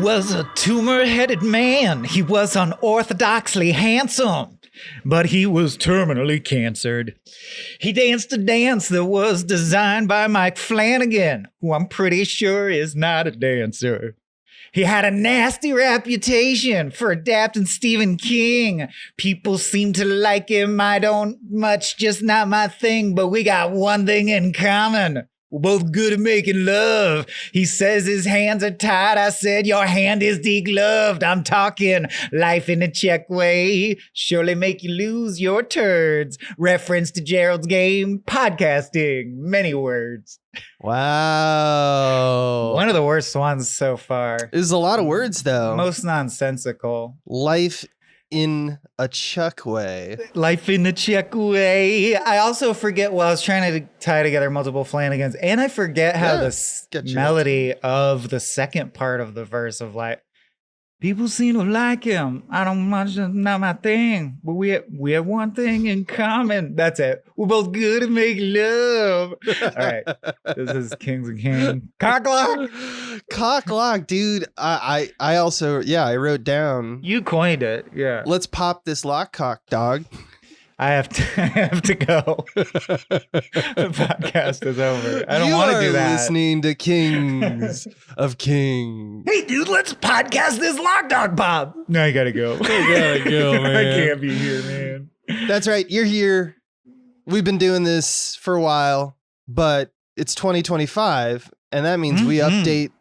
was a tumor-headed man. He was unorthodoxly handsome, but he was terminally cancered. He danced a dance that was designed by Mike Flanagan, who I'm pretty sure is not a dancer. He had a nasty reputation for adapting Stephen King. People seem to like him. I don't much, just not my thing, but we got one thing in common. We're both good at making love. He says his hands are tied. I said, your hand is degloved. I'm talking life in a Czech way. Surely make you lose your turds. Reference to Gerald's game, podcasting. Many words. Wow. One of the worst ones so far. There's a lot of words, though. Most nonsensical. Life in a Chuck way. Life in the Czech way. I also forget, well, I was trying to tie together multiple Flanagans, and I forget how the melody of the second part of the verse of like, people seem to like him. I don't much, not my thing, but we have one thing in common. That's it. We're both good at making love. All right. This is Kings and King. Cocklock. Cocklock, dude. I also, I wrote down. You coined it. Yeah. Let's pop this lock cock, dog. I have to go. The podcast is over. I don't want to do that. Listening to Kings of Kings. Hey, dude, let's podcast this Lock Dog Bob. No, I gotta go. I gotta go, man. I can't be here, man. That's right. You're here. We've been doing this for a while, but it's 2025, and that means we update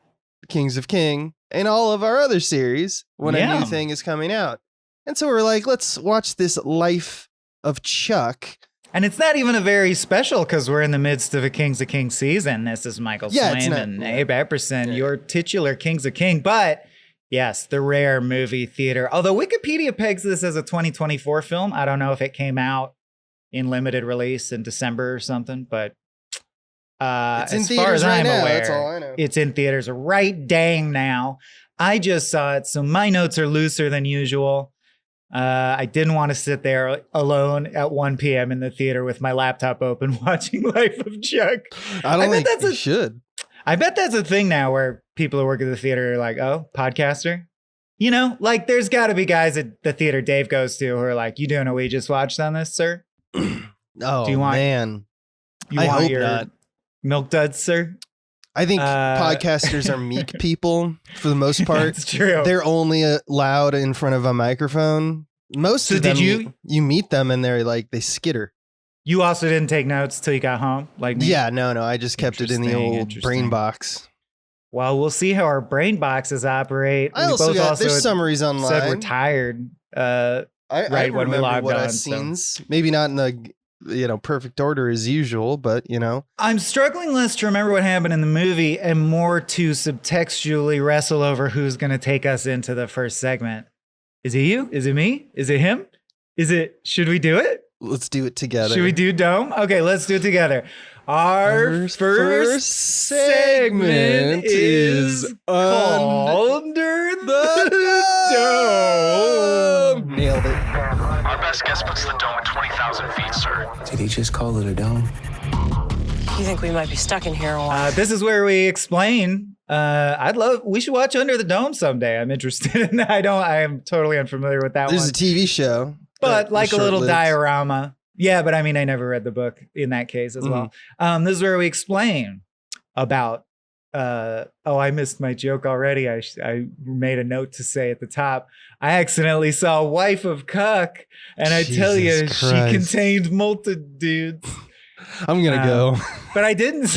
Kings of King and all of our other series when a new thing is coming out. And so we're like, let's watch this Life of Chuck. And it's not even a very special because we're in the midst of a Kings of King season. This is Michael Swain and Abe Epperson, your titular Kings of King. But yes, the rare movie theater. Although Wikipedia pegs this as a 2024 film. I don't know if it came out in limited release in December or something, but it's in as far as right I'm now, aware, that's all I know. It's in theaters right dang now. I just saw it, so my notes are looser than usual. I didn't want to sit there alone at 1 p.m. in the theater with my laptop open watching Life of Chuck. I don't think you should. I bet that's a thing now where people who work at the theater are like, oh, podcaster? You know, like there's got to be guys at the theater Dave goes to who are like, you doing a We Just Watched on this, sir? Oh, do you want, man. I hope not. Milk duds, sir? I think podcasters are meek people for the most part. That's true. They're only loud in front of a microphone. Most of them, you meet them and they're like, they skitter. You also didn't take notes till you got home? Like me? Yeah, no. I just kept it in the old brain box. Well, we'll see how our brain boxes operate. There's summaries online. Said we're tired. I when we logged on. Scenes. Maybe not in the perfect order as usual, but I'm struggling less to remember what happened in the movie and more to subtextually wrestle over who's going to take us into the first segment. Is it you? Is it me? Is it him? Should we do it? Let's do it together. Should we do Dome? Okay, let's do it together. Our first segment is Under the Dome. Nailed it. Our best guess puts the dome at 20,000 feet, sir. Did he just call it a dome? You think we might be stuck in here a while? This is where we explain. We should watch Under the Dome someday. I'm interested in that. I am totally unfamiliar with that one. There's a TV show. But like a little diorama. Yeah, but I mean, I never read the book in that case as well. This is where we explain about, I missed my joke already. I made a note to say at the top, I accidentally saw Wife of Cuck, and I tell you, Christ. she contained multitudes. I'm going to go. But I didn't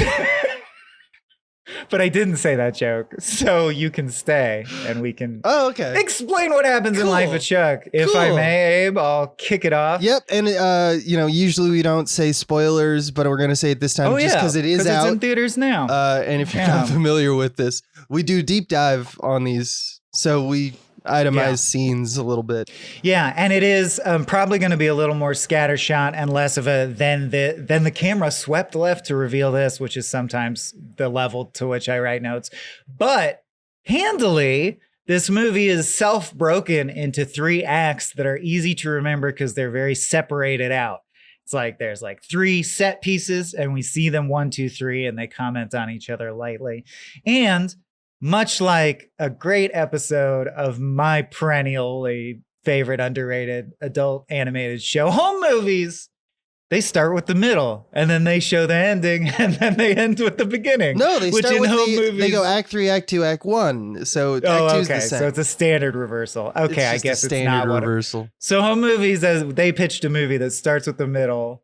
say that joke, so you can stay and we can explain what happens in Life of Chuck. If I may, Abe, I'll kick it off. Yep, and usually we don't say spoilers, but we're going to say it this time just because it is out. It's in theaters now. And if you're not familiar with this, we do deep dive on these, so we itemize scenes a little bit. Yeah, and it is probably going to be a little more scattershot and less of a then the camera swept left to reveal this, which is sometimes the level to which I write notes. But handily, this movie is self-broken into 3 acts that are easy to remember because they're very separated out. It's like there's like 3 set pieces and we see them 1, 2, 3, and they comment on each other lightly. And much like a great episode of my perennially favorite underrated adult animated show, home movies, they start with the middle and then they show the ending and then they end with the beginning. No, they which start in with home movies, they go act 3, act 2, act 1. So act 2 is the okay. same. So it's a standard reversal. Okay, It's just I a guess it's standard not what reversal. So home movies, as they pitched a movie that starts with the middle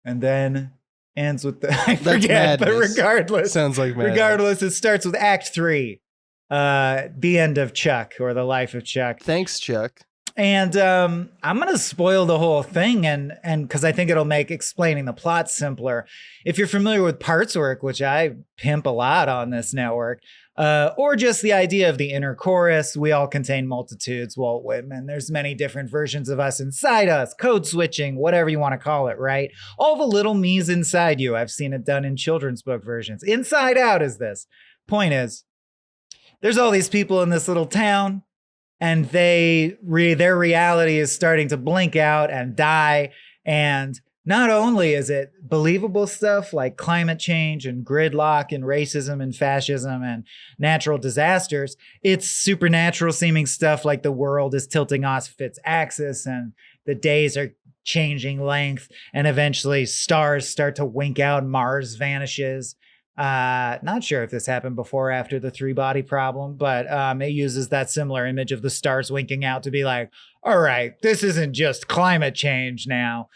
and then ends with the I forget, but madness. regardless. Sounds like madness. Regardless, it starts with Act 3, the end of Chuck or the life of Chuck. Thanks, Chuck. And I'm going to spoil the whole thing and because I think it'll make explaining the plot simpler. If you're familiar with parts work, which I pimp a lot on this network, or just the idea of the inner chorus, we all contain multitudes, Walt Whitman. There's many different versions of us inside us, code switching, whatever you want to call it, right? All the little me's inside you. I've seen it done in children's book versions. Inside Out is this. Point is, there's all these people in this little town, and their reality is starting to blink out and die. And not only is it believable stuff like climate change and gridlock and racism and fascism and natural disasters, it's supernatural seeming stuff like the world is tilting off its axis and the days are changing length and eventually stars start to wink out, Mars vanishes. Not sure if this happened before or after the 3-body problem, but it uses that similar image of the stars winking out to be like, all right, this isn't just climate change now.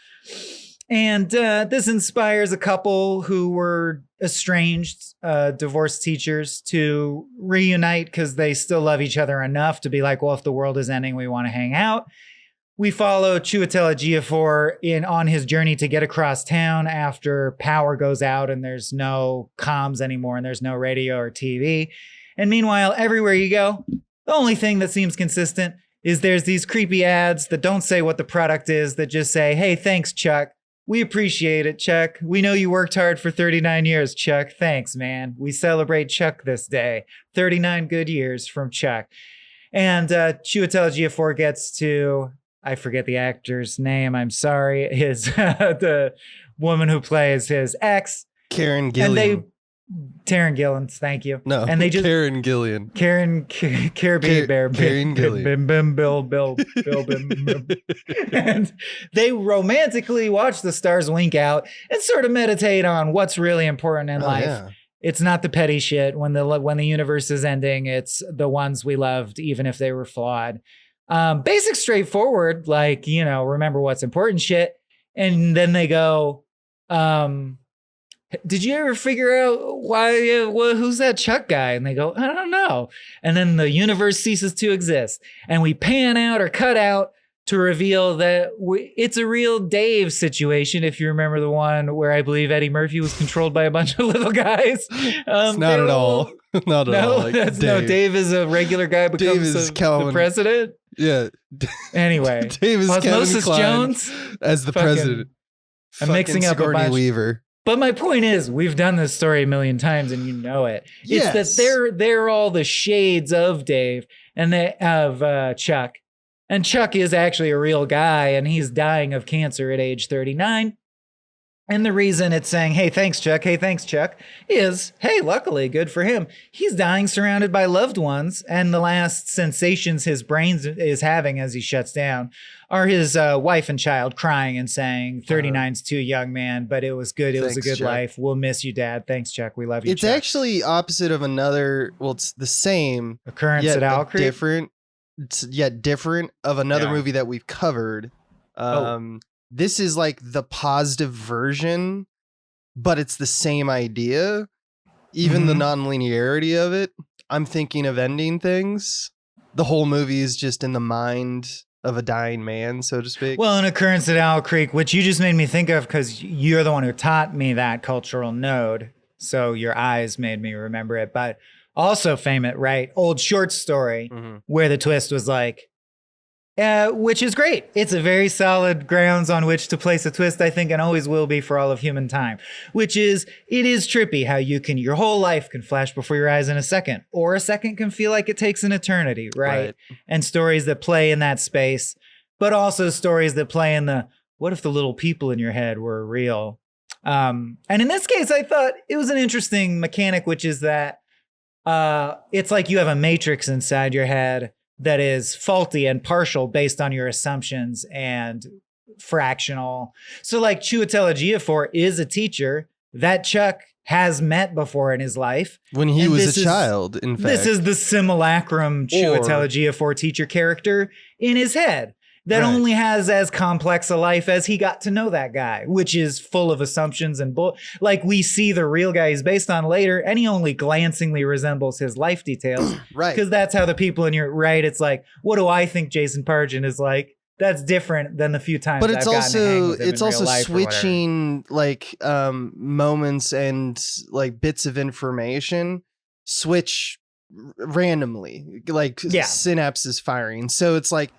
And this inspires a couple who were estranged, divorced teachers to reunite because they still love each other enough to be like, well, if the world is ending, we want to hang out. We follow Chiwetel Ejiofor on his journey to get across town after power goes out and there's no comms anymore and there's no radio or TV. And meanwhile, everywhere you go, the only thing that seems consistent is there's these creepy ads that don't say what the product is, that just say, hey, thanks, Chuck. We appreciate it, Chuck. We know you worked hard for 39 years, Chuck. Thanks, man. We celebrate Chuck this day. 39 good years from Chuck. And Chiwetel Ejiofor gets to... I forget the actor's name. I'm sorry. His the woman who plays his ex, Karen Gillian. Taryn Gillians, thank you. No, and they just Karen Gillian. Karen Karen Gillian. Bim bim bill bim bim. And they romantically watch the stars wink out and sort of meditate on what's really important in life. Yeah. It's not the petty shit when the universe is ending. It's the ones we loved, even if they were flawed. Basic, straightforward, like, remember what's important shit. And then they go, did you ever figure out who's that Chuck guy? And they go, I don't know. And then the universe ceases to exist. And we pan out or cut out to reveal that it's a real Dave situation. If you remember the one where I believe Eddie Murphy was controlled by a bunch of little guys. It's not at all. Not at all. Like Dave. No, Dave is a regular guy, becomes the president. Yeah. Anyway, Dave is Osmosis Kevin Kline Jones as the president. I'm mixing up Sigourney a bunch. Weaver. But my point is, we've done this story a million times, and you know it. Yes. It's that they're all the shades of Dave and of Chuck. And Chuck is actually a real guy, and he's dying of cancer at age 39. And the reason it's saying, hey, thanks, Chuck, is, hey, luckily, good for him. He's dying surrounded by loved ones, and the last sensations his brain is having as he shuts down are his wife and child crying and saying, 39's too young, man, but it was good. It was a good Chuck. life. We'll miss you, Dad. Thanks, Chuck. We love you, It's Chuck. actually opposite of another, well, it's the same. Occurrence yet at Owl Creek? different of another Yeah. movie that we've covered. This is like the positive version, but it's the same idea. Even the non-linearity of it. I'm thinking of ending things. The whole movie is just in the mind of a dying man, so to speak. Well, an occurrence at Owl Creek, which you just made me think of because you're the one who taught me that cultural node. So your eyes made me remember it. But also famous, right? Old short story where the twist was like, which is great. It's a very solid grounds on which to place a twist, I think, and always will be for all of human time, which is, it is trippy how your whole life can flash before your eyes in a second, or a second can feel like it takes an eternity, right? And stories that play in that space, but also stories that play in the, what if the little people in your head were real? And in this case, I thought it was an interesting mechanic, which is that it's like you have a matrix inside your head that is faulty and partial based on your assumptions and fractional. So like Chiwetel Ejiofor is a teacher that Chuck has met before in his life. When he was a child, in fact. This is the simulacrum Chiwetel Ejiofor teacher character in his head that only has as complex a life as he got to know that guy, which is full of assumptions and like we see the real guy he's based on later, and he only glancingly resembles his life details. Right. Because that's how the people in your it's like, what do I think Jason Pargin is like? That's different than the few times. But it's I've gotten to hang also with him in real life switching like moments and like bits of information switch randomly, like synapses firing. So it's like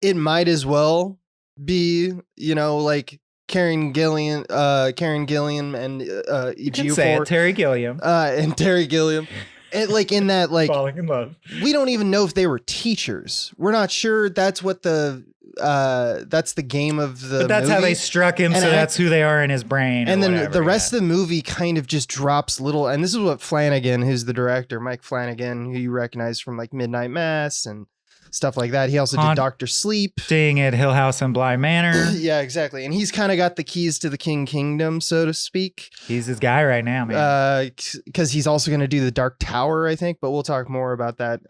it might as well be, you know, like Karen Gilliam and Ejiofor, Terry Gilliam and Terry Gilliam. And like in that, like falling in love. We don't even know if they were teachers. We're not sure. That's what that's the game of the But that's movie. how they struck him, so that's who they are in his brain. And then the rest of the movie kind of just drops little, and this is what Flanagan, who's the director, Mike Flanagan, who you recognize from like Midnight Mass and stuff like that. He also did Dr. Sleep. Staying at Hill House on Bly Manor. Yeah, exactly. And he's kind of got the keys to the King Kingdom, so to speak. He's his guy right now, man. Because he's also going to do the Dark Tower, I think, but we'll talk more about that.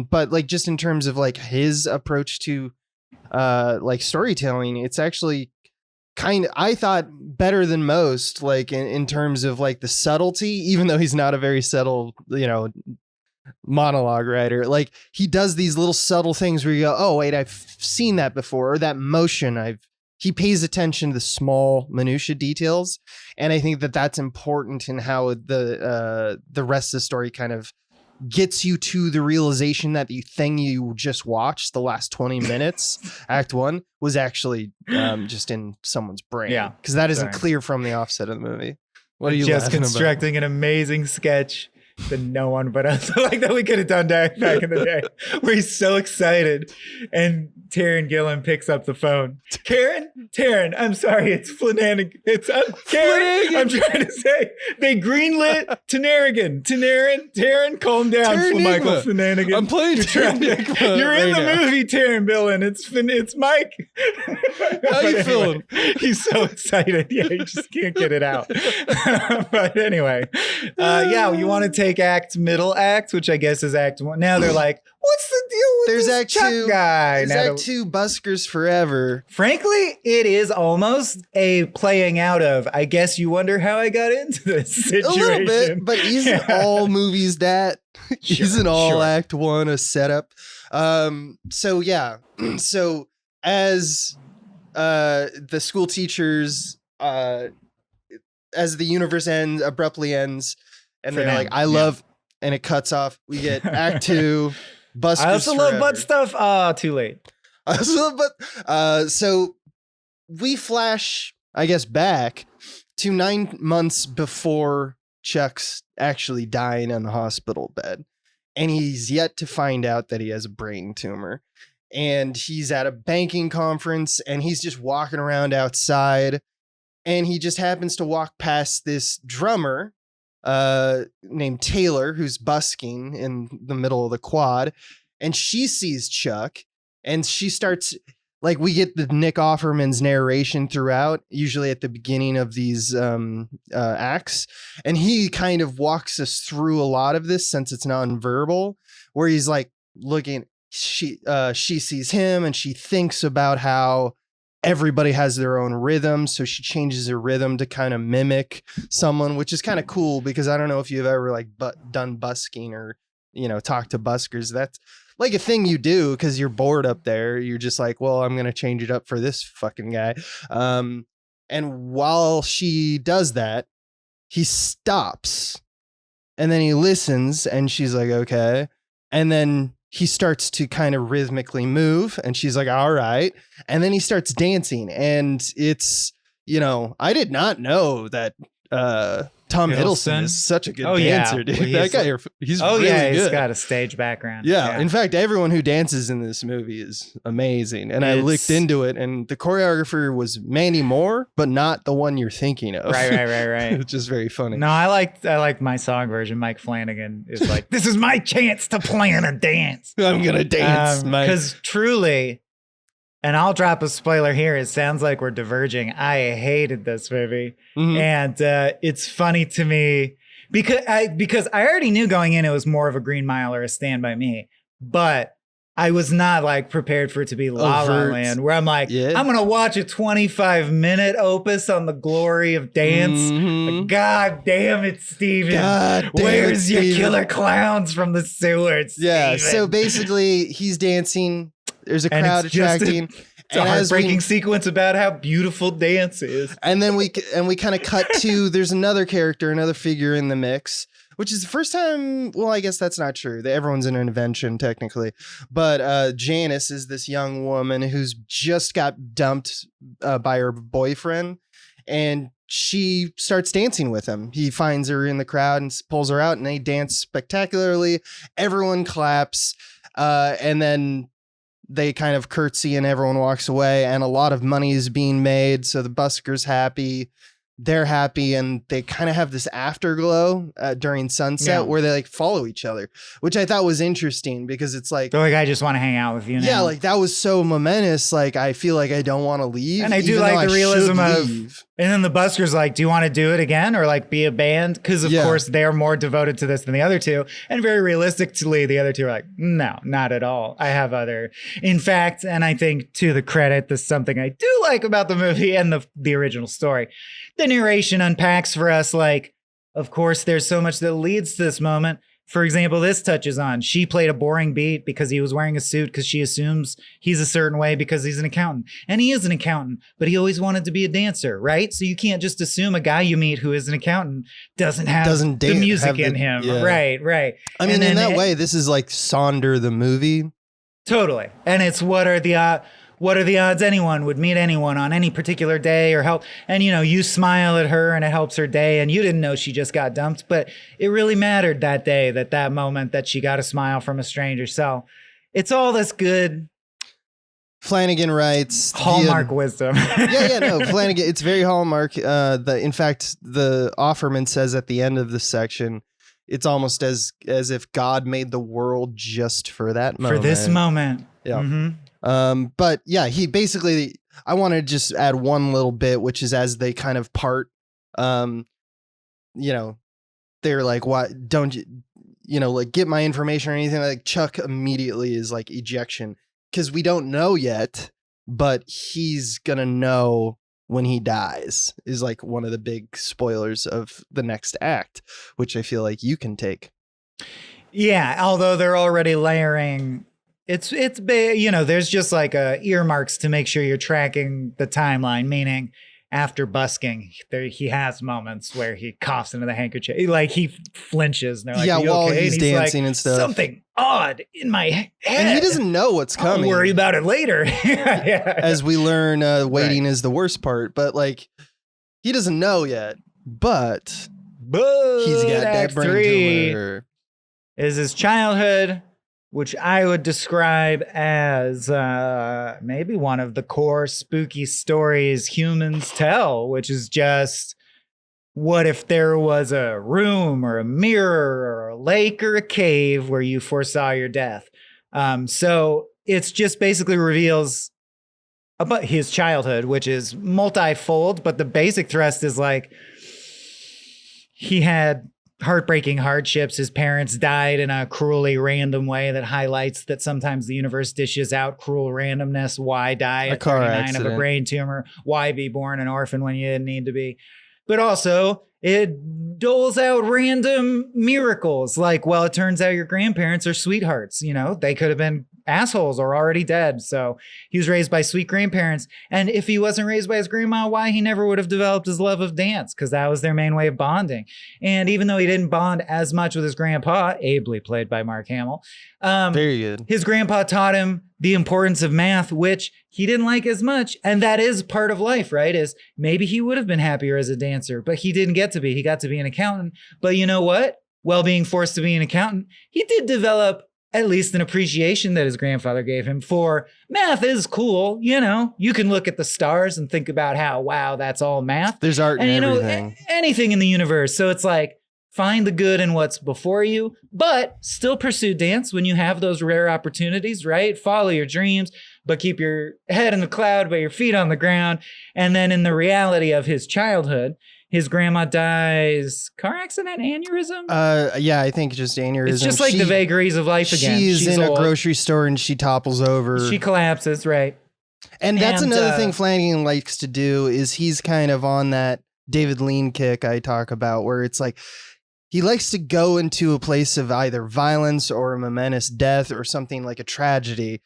But like just in terms of like his approach to like storytelling, it's actually kind of, I thought, better than most, like in terms of like the subtlety, even though he's not a very subtle, you know, monologue writer. Like he does these little subtle things where you go, oh wait, I've seen that before, or that motion. He pays attention to the small minutia details, and I think that that's important in how the rest of the story kind of gets you to the realization that the thing you just watched, the last 20 minutes, Act 1, was actually just in someone's brain. Yeah, because that isn't clear from the offset of the movie. What are you just laughing constructing about? an amazing sketch that no one but us like that we could have done back in the day, where he's so excited and Taryn Gillen picks up the phone. Taryn, I'm sorry, it's Flanagan. Karen, I'm trying to say they greenlit Tanerigan. Taryn, calm down, Michael Flanagan. I'm playing Taryn. You're in the movie, Taryn Billen. It's Mike. How you feeling? He's so excited. Yeah, he just can't get it out. But anyway, you want to take middle act, which I guess is Act 1. Now they're like, what's the deal with there's this Act Chuck 2 guy? There's Act 2 Buskers Forever. Frankly, it is almost a playing out of, I guess you wonder how I got into this situation. A little bit, but isn't all movies that? Isn't all Act 1 a setup? So as the school teachers, as the universe abruptly ends, and they're like, I love, and it cuts off. We get Act 2, Buskers I also Forever. love butt stuff. Too late. I also love butt. So we flash, I guess, back to 9 months before Chuck's actually dying in the hospital bed. And he's yet to find out that he has a brain tumor. And he's at a banking conference, and he's just walking around outside. And he just happens to walk past this drummer named Taylor, who's busking in the middle of the quad, and she sees Chuck, and she starts, like, we get the Nick Offerman's narration throughout, usually at the beginning of these acts, and he kind of walks us through a lot of this, since it's nonverbal, where he's like looking, she sees him, and she thinks about how everybody has their own rhythm, so she changes her rhythm to kind of mimic someone, which is kind of cool, because I don't know if you've ever like done busking or, you know, talk to buskers. That's like a thing you do because you're bored up there. You're just like, well, I'm gonna change it up for this fucking guy. And while she does that, he stops, and then he listens, and she's like, okay, and then he starts to kind of rhythmically move, and she's like, all right. And then he starts dancing, and it's, you know, I did not know that Tom Hiddleston is such a good dancer, dude. That guy, he's really good. He's got a stage background. Yeah. In fact, everyone who dances in this movie is amazing. And I looked into it, and the choreographer was Mandy Moore, but not the one you're thinking of. Right. Which is very funny. No, I like my song version. Mike Flanagan is like, this is my chance to plan a dance. I'm gonna dance, Mike. Because truly, and I'll drop a spoiler here. It sounds like we're diverging. I hated this movie, and it's funny to me because I already knew going in it was more of a Green Mile or a Stand By Me, but I was not like prepared for it to be La La Land, where I'm like, I'm gonna watch a 25-minute opus on the glory of dance. Like, God damn it, Steven! Where's your killer clowns from the sewers? Yeah. Steven? So basically, he's dancing. There's a crowd attracting. It's a heartbreaking sequence about how beautiful dance is. And then we kind of cut to there's another character, another figure in the mix, which is the first time. Well, I guess that's not true. Everyone's an intervention technically, but Janice is this young woman who's just got dumped by her boyfriend, and she starts dancing with him. He finds her in the crowd and pulls her out, and they dance spectacularly. Everyone claps, and then they kind of curtsy and everyone walks away, and a lot of money is being made. So the busker's happy, they're happy, and they kind of have this afterglow during sunset where they like follow each other, which I thought was interesting because it's like, I just want to hang out with you now. Yeah, like that was so momentous. Like I feel like I don't want to leave. And I do like the realism of, and then the busker's like, do you want to do it again or like be a band? Because of course they're more devoted to this than the other two. And very realistically, the other two are like, no, not at all. I have other. In fact, and I think to the credit, this is something I do like about the movie and the original story. The narration unpacks for us, like, of course, there's so much that leads to this moment. For example, this touches on, she played a boring beat because he was wearing a suit because she assumes he's a certain way because he's an accountant. And he is an accountant, but he always wanted to be a dancer, right? So you can't just assume a guy you meet who is an accountant doesn't have the music in him. Yeah. Right. I mean, in that way, this is like Sonder the movie. Totally. And it's what are the odds anyone would meet anyone on any particular day or help? And, you smile at her and it helps her day. And you didn't know she just got dumped, but it really mattered that day, that moment that she got a smile from a stranger. So it's all this good. Flanagan writes Hallmark wisdom. Flanagan. It's very Hallmark. In fact, the Offerman says at the end of the section, it's almost as if God made the world just for that moment. For this moment. Yeah. But yeah, he basically, I want to just add one little bit, which is as they kind of part, they're like, what, don't you, like get my information or anything. Like Chuck immediately is like ejection because we don't know yet, but he's going to know when he dies is like one of the big spoilers of the next act, which I feel like you can take. Yeah. Although they're already layering It's there's just like earmarks to make sure you're tracking the timeline, meaning after busking, he has moments where he coughs into the handkerchief. Like he flinches. And they're like, while okay? he's dancing and stuff. Something odd in my head. And he doesn't know what's coming. I'll worry about it later. As we learn, waiting is the worst part. But like, he doesn't know yet. But he's got that brain tumor. Is his childhood, which I would describe as maybe one of the core spooky stories humans tell, which is just, what if there was a room or a mirror or a lake or a cave where you foresaw your death? So it's just basically reveals about his childhood, which is multifold, but the basic thrust is like, he had heartbreaking hardships. His parents died in a cruelly random way that highlights that sometimes the universe dishes out cruel randomness. Why die at 39 of a brain tumor? Why be born an orphan when you didn't need to be? But also, it doles out random miracles. Like, well, it turns out your grandparents are sweethearts. They could have been assholes or already dead. So he was raised by sweet grandparents. And if he wasn't raised by his grandma, why he never would have developed his love of dance, because that was their main way of bonding. And even though he didn't bond as much with his grandpa, ably played by Mark Hamill, Very good. his grandpa taught him the importance of math, which he didn't like as much. And that is part of life, right? Is maybe he would have been happier as a dancer, but he didn't get to be. He got to be an accountant. But you know what? While being forced to be an accountant, he did develop at least an appreciation that his grandfather gave him for math is cool. You know, you can look at the stars and think about how, wow, that's all math. There's art And in you know, everything. anything in the universe. So it's like, find the good in what's before you, but still pursue dance when you have those rare opportunities, right? Follow your dreams, but keep your head in the cloud, but your feet on the ground. And then in the reality of his childhood, his grandma dies, car accident, aneurysm? Yeah, I think just aneurysm. It's just like the vagaries of life again. She's in old. a grocery store and she topples over. She collapses, right? And that's And, another thing Flanagan likes to do is he's kind of on that David Lean kick I talk about, where it's like he likes to go into a place of either violence or a momentous death or something like a tragedy.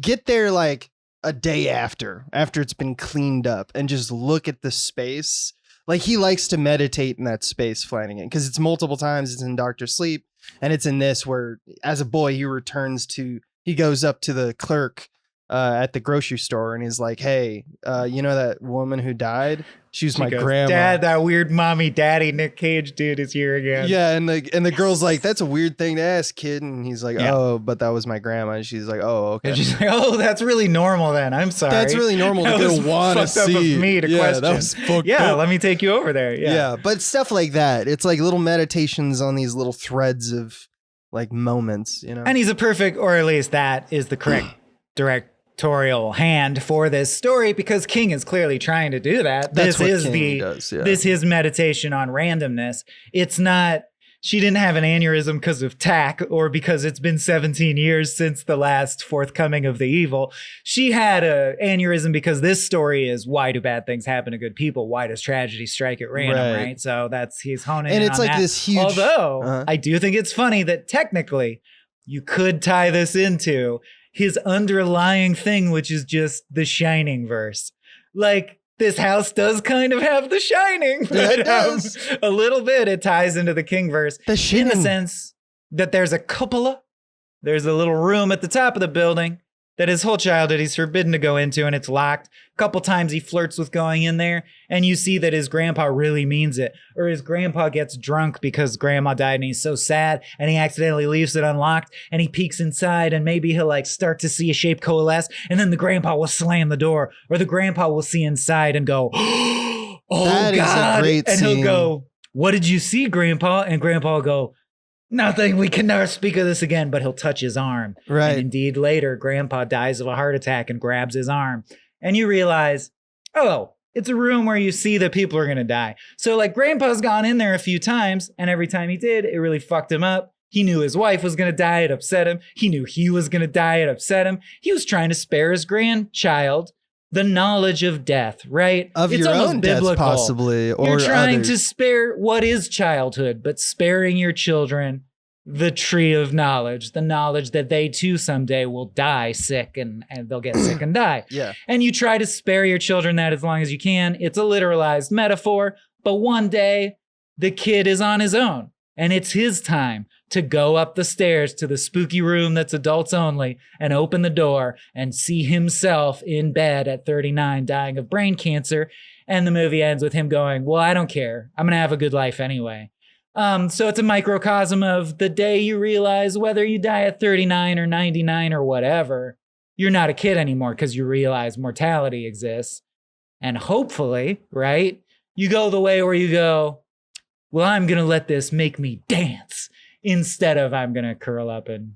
Get there like a day after it's been cleaned up, and just look at the space. Like he likes to meditate in that space, Flanagan, because it's multiple times. It's in Dr. Sleep, and it's in this where, as a boy, he goes up to the clerk at the grocery store and he's like, "Hey, you know that woman who died? She was my grandma." Dad, that weird mommy daddy Nick Cage dude is here again. Yeah, and the girl's like, "That's a weird thing to ask, kid." And he's like, Yeah. "Oh, but that was my grandma." And she's like, "Oh, okay." And she's like, oh, that's really normal then. I'm sorry. That's really normal to That go was want to fucked up see. of me to Yeah, question. that was fucked Yeah, up. let me take you over there. Yeah, but stuff like that. It's like little meditations on these little threads of like moments, you know. And he's a perfect, or at least that is the correct directorial hand for this story, because King is clearly trying to do that. That's This what is King does, yeah. this is meditation on randomness. It's not, she didn't have an aneurysm because of tack or because it's been 17 years since the last forthcoming of the evil. She had a aneurysm because this story is, why do bad things happen to good people? Why does tragedy strike at random, right? So he's honing And in it's on like that. this huge- Although I do think it's funny that technically you could tie this into his underlying thing, which is just the Shining verse. Like, this house does kind of have the Shining. Yeah, it does. A little bit. It ties into the King verse The in Shining. the sense that there's a cupola. There's a little room at the top of the building that his whole childhood he's forbidden to go into, and it's locked. A couple times he flirts with going in there, and you see that his grandpa really means it. Or his grandpa gets drunk because grandma died and he's so sad, and he accidentally leaves it unlocked, and he peeks inside, and maybe he'll like start to see a shape coalesce, and then the grandpa will slam the door, or the grandpa will see inside and go, oh That is a God. great and scene. he'll go, what did you see, grandpa? And grandpa will go, nothing, we can never speak of this again, but he'll touch his arm. Right. And indeed, later, grandpa dies of a heart attack and grabs his arm. And you realize, oh, it's a room where you see that people are going to die. So, like, grandpa's gone in there a few times, and every time he did, it really fucked him up. He knew his wife was going to die. It upset him. He knew he was going to die. It upset him. He was trying to spare his grandchild the knowledge of death, right? Of It's your almost own death, biblical. possibly, or You're trying others. to spare what is childhood, but sparing your children the tree of knowledge, the knowledge that they too someday will die sick and they'll get sick and die. Yeah. And you try to spare your children that as long as you can. It's a literalized metaphor, but one day the kid is on his own and it's his time to go up the stairs to the spooky room that's adults only and open the door and see himself in bed at 39 dying of brain cancer. And the movie ends with him going, well, I don't care. I'm going to have a good life anyway. So it's a microcosm of the day you realize whether you die at 39 or 99 or whatever, you're not a kid anymore because you realize mortality exists. And hopefully, right, you go the way where you go, well, I'm going to let this make me dance instead of I'm going to curl up and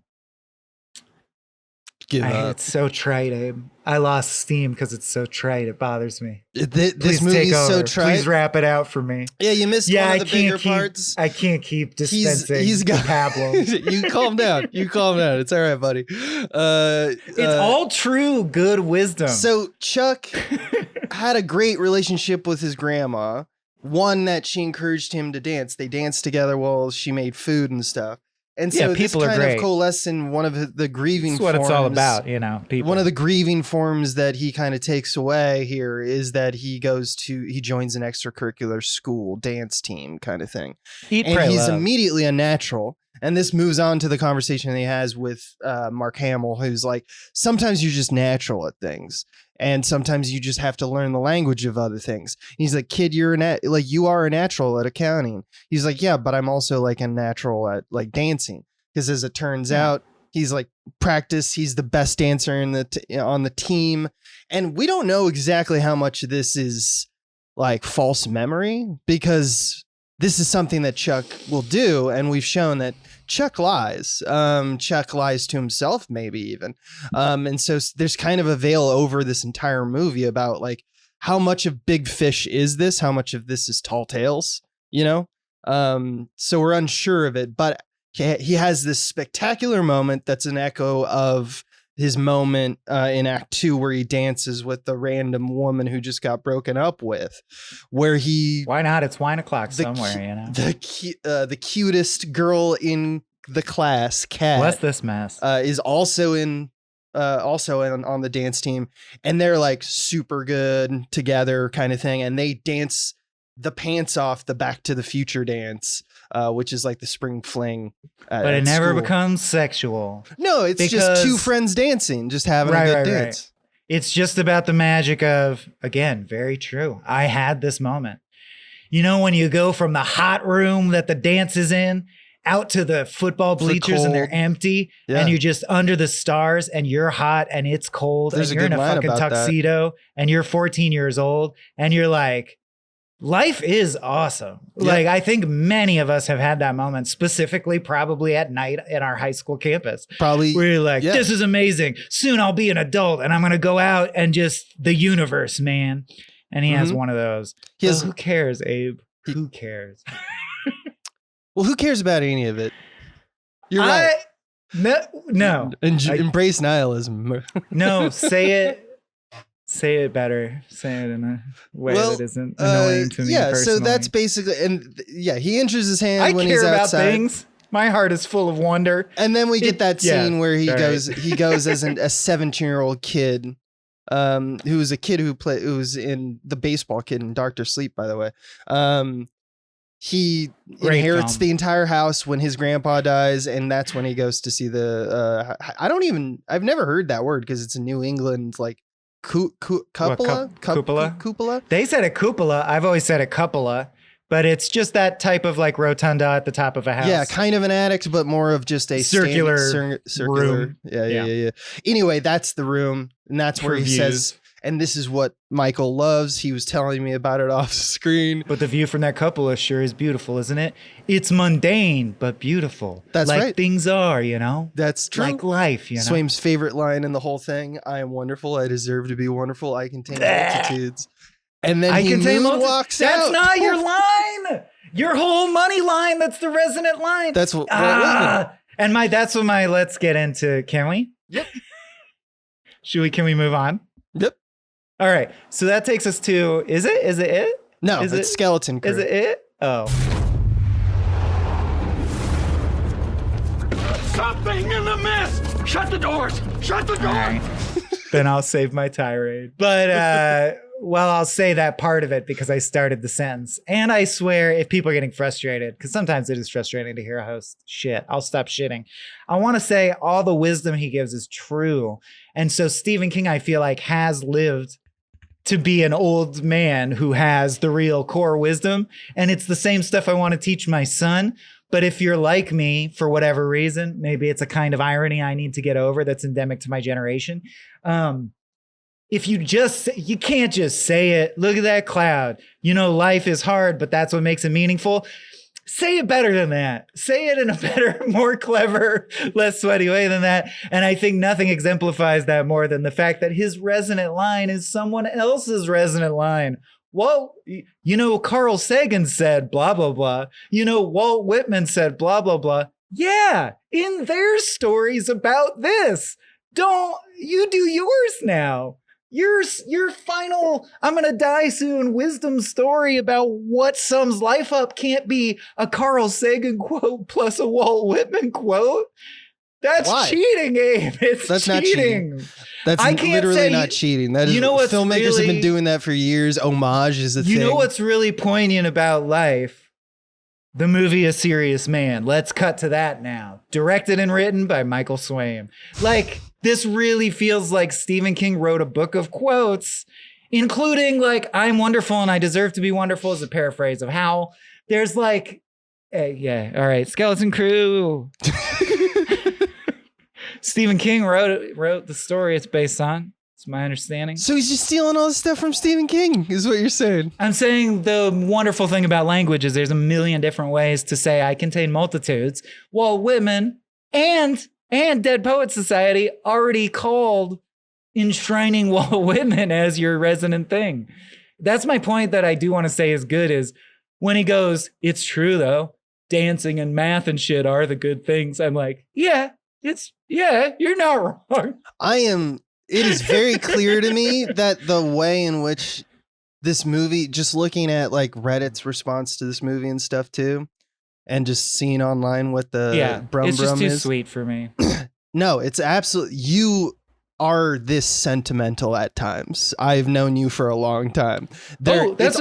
Give up. It's so trite, Abe. I lost steam because it's so trite. It bothers me. This Please movie's take so over. trite. Please wrap it out for me. Yeah, you missed Yeah, one I of the bigger can't keep. parts. I can't keep dispensing He's got Pablo. You calm down. You calm down. It's all right, buddy. It's all true good wisdom. So Chuck had a great relationship with his grandma. One that she encouraged him to dance. They danced together while she made food and stuff. And so this people are kind great. of coalesced in one of the grieving That's what forms. it's all about, people. One of the grieving forms that he kind of takes away here is that he joins an extracurricular school dance team kind of thing. Eat, And pray, he's love. immediately a natural. And this moves on to the conversation he has with Mark Hamill, who's like, sometimes you're just natural at things. And sometimes you just have to learn the language of other things. He's like, kid, you are a natural at accounting. He's like, yeah, but I'm also like a natural at like dancing. Because as it turns out, he's like he's the best dancer on the team. And we don't know exactly how much of this is like false memory, because this is something that Chuck will do. And we've shown that Chuck lies. Chuck lies to himself, maybe even. And so there's kind of a veil over this entire movie about like how much of Big Fish is this? How much of this is Tall Tales? So we're unsure of it, but he has this spectacular moment that's an echo of his moment in Act 2 where he dances with the random woman who just got broken up with, where why not? It's wine o'clock somewhere, the cutest girl in the class, Kat, bless this mess, is also on the dance team, and they're like super good together kind of thing, and they dance the pants off the Back to the Future dance, which is like the spring fling. But it never becomes sexual. No, it's just two friends dancing, just having a good dance. Right. It's just about the magic of, again, very true. I had this moment. When you go from the hot room that the dance is in out to the football bleachers and they're empty, and you're just under the stars and you're hot and it's cold, and you're in a fucking tuxedo and you're 14 years old and you're like, life is awesome. Yep. Like, I think many of us have had that moment, specifically probably at night at our high school campus. Probably. Where you're like, this is amazing. Soon I'll be an adult and I'm going to go out and just the universe, man. And he has one of those. Who cares, Abe? Who cares? Well, who cares about any of it? You're right. No. Embrace nihilism. No, say it. Say it better. Say it in a way that isn't annoying to me personally. So that's basically, he injures his hand when he's outside. I care about things. My heart is full of wonder. And then we get that scene where he goes as a 17-year-old kid, who was a kid who was in The Baseball Kid in Dr. Sleep, by the way. He inherits the entire house when his grandpa dies, and that's when he goes to see I've never heard that word because it's a New England, like, cupola? Cupola? They said a cupola. I've always said a cupola, but it's just that type of like rotunda at the top of a house. Yeah, kind of an attic, but more of just a circular room. Yeah. Anyway, that's the room, and that's where he says, and this is what Michael loves. He was telling me about it off screen. But the view from that cupola sure is beautiful, isn't it? It's mundane, but beautiful. That's like right. Things are, That's true. Like life, Swaim's favorite line in the whole thing: "I am wonderful. I deserve to be wonderful. I contain multitudes." And then he walks out. That's not your line. Your whole money line. That's the resonant line. That's what. And that's what my. Let's get into. Can we? Yep. Can we move on? Yep. All right. So that takes us to. Is it? No, it's Skeleton Crew. Is it? Oh. Something in the mist! Shut the doors! Shut the doors! Right. Then I'll save my tirade. But I'll say that part of it because I started the sentence. And I swear, if people are getting frustrated, because sometimes it is frustrating to hear a host shit, I'll stop shitting. I want to say all the wisdom he gives is true. And so Stephen King, I feel like, has lived to be an old man who has the real core wisdom. And it's the same stuff I want to teach my son. But if you're like me, for whatever reason, maybe it's a kind of irony I need to get over that's endemic to my generation. If you can't just say it. Look at that cloud. Life is hard, but that's what makes it meaningful. Say it better than that. Say it in a better, more clever, less sweaty way than that. And I think nothing exemplifies that more than the fact that his resonant line is someone else's resonant line. Well, Carl Sagan said blah, blah, blah. Walt Whitman said blah, blah, blah. Yeah, in their stories about this. You do yours now. your final I'm gonna die soon wisdom story about what sums life up can't be a Carl Sagan quote plus a Walt Whitman quote. That's Why? cheating, Abe. It's That's cheating. not cheating. That's I can't literally say- not cheating. That is, You know what's filmmakers have been really- doing that for years. Homage is a thing. You know what's really poignant about life? The movie A Serious Man. Let's cut to that now. Directed and written by Michael Swaim. Like, this really feels like Stephen King wrote a book of quotes, including like, I'm wonderful and I deserve to be wonderful as a paraphrase of Howl. There's like, yeah, all right, Skeleton Crew. Stephen King wrote the story it's based on. It's my understanding. So he's just stealing all this stuff from Stephen King, is what you're saying. I'm saying the wonderful thing about language is there's a million different ways to say I contain multitudes. Walt Whitman and Dead Poets Society already called enshrining Walt Whitman as your resonant thing. That's my point that I do want to say is good is when he goes, it's true though, dancing and math and shit are the good things. I'm like, yeah, you're not wrong. It is very clear to me that the way in which this movie, just looking at like Reddit's response to this movie and stuff too, and just seeing online what the brum it's just too is. sweet for me. No, it's absolutely, you are this sentimental at times. I've known you for a long time. This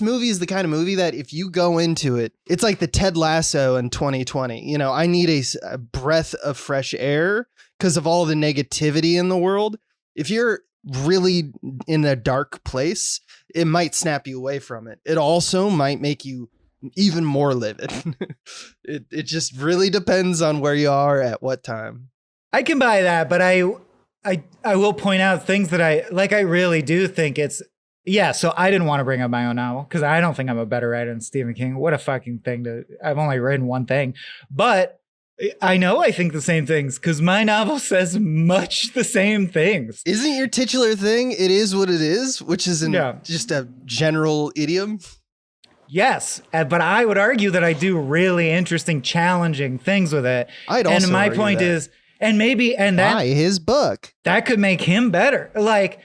movie is the kind of movie that if you go into it, it's like the Ted Lasso in 2020. You know, I need a breath of fresh air because of all the negativity in the world. If you're really in a dark place, it might snap you away from it. It also might make you even more livid. It just really depends on where you are at what time. I can buy that, but I will point out things that I really do think it's, so I didn't want to bring up my own novel because I don't think I'm a better writer than Stephen King. What a fucking thing I've only written one thing, but I know I think the same things because my novel says much the same things. Isn't your titular thing, it is what it is, which is just a general idiom? Yes, but I would argue that I do really interesting, challenging things with it. And my point is, buy his book. That could make him better. Like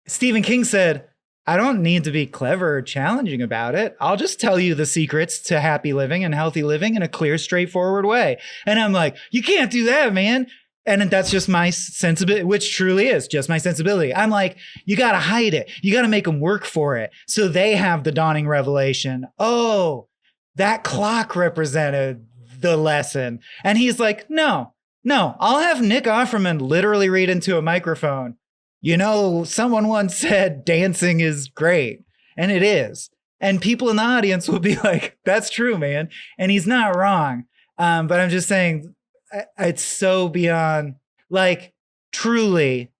Stephen King said, I don't need to be clever or challenging about it. I'll just tell you the secrets to happy living and healthy living in a clear, straightforward way. And I'm like, you can't do that, man. And that's just my sensibility, which truly is just my sensibility. I'm like, you got to hide it. You got to make them work for it. So they have the dawning revelation. Oh, that clock represented the lesson. And he's like, no, I'll have Nick Offerman literally read into a microphone. You know, someone once said dancing is great, and it is. And people in the audience will be like, that's true, man. And he's not wrong. But I'm just saying, it's so beyond, like, truly,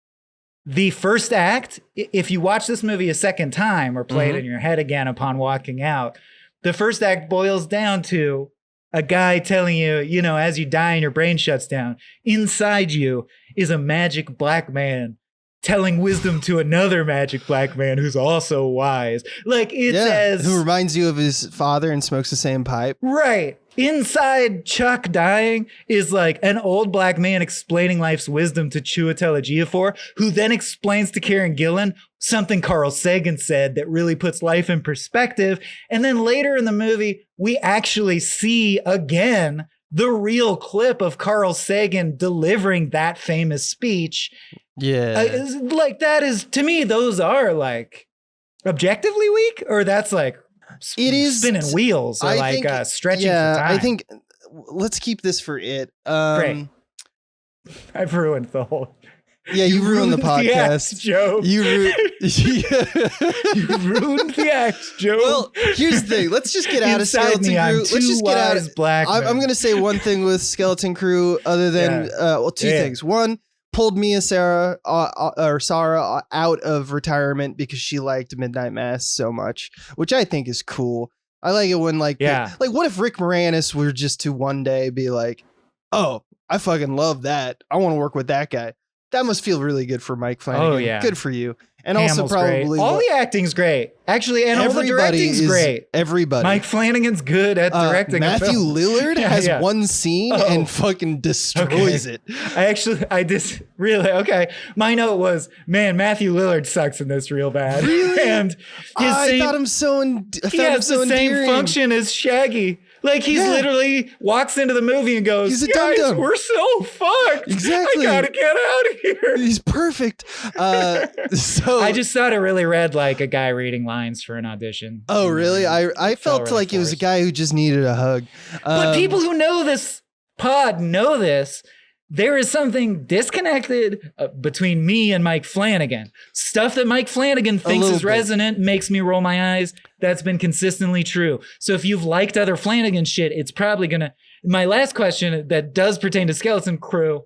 the first act, if you watch this movie a second time or play it in your head again upon walking out, the first act boils down to a guy telling you, you know, as you die and your brain shuts down, inside you is a magic black man telling wisdom to another magic black man who's also wise. Like it says, who reminds you of his father and smokes the same pipe. Right. Inside Chuck dying is like an old black man explaining life's wisdom to Chiwetel Ejiofor, who then explains to Karen Gillan something Carl Sagan said that really puts life in perspective. And then later in the movie, we actually see again the real clip of Carl Sagan delivering that famous speech. Yeah. Like that is, to me, those are like objectively weak, or that's like it is spinning wheels, or stretching for time. I think let's keep this for it. Great. I've ruined the whole. Yeah, you ruined the podcast, Joe. You ruined the act, Joe. Well, here's the thing. Let's just get out of Skeleton Crew. Let's just get out of black. I'm going to say one thing with Skeleton Crew, other than two things. One, pulled Sarah out of retirement because she liked Midnight Mass so much, which I think is cool. I like it when like what if Rick Moranis were just to one day be like, oh, I fucking love that. I want to work with that guy. That must feel really good for Mike Flanagan. Oh, yeah. Good for you. And Hamill's also probably great. All the acting's great. Actually, and all the directing's great. Everybody. Mike Flanagan's good at directing. Matthew Lillard has one scene Oh. and fucking destroys it. Okay. My note was, man, Matthew Lillard sucks in this real bad. Really? And I thought him so he has the same function as Shaggy. Like he's literally walks into the movie and goes, He's a guys, dum-dum. we're so fucked. Exactly. I gotta get out of here. He's perfect. So I just thought it really read like a guy reading lines for an audition. Oh, really? I felt really like it was a forced. guy who just needed a hug. But people who know this pod know this. There is something disconnected between me and Mike Flanagan. Stuff that Mike Flanagan thinks little is bit. resonant makes me roll my eyes. That's been consistently true. So if you've liked other Flanagan shit, it's probably gonna. My last question that does pertain to Skeleton Crew: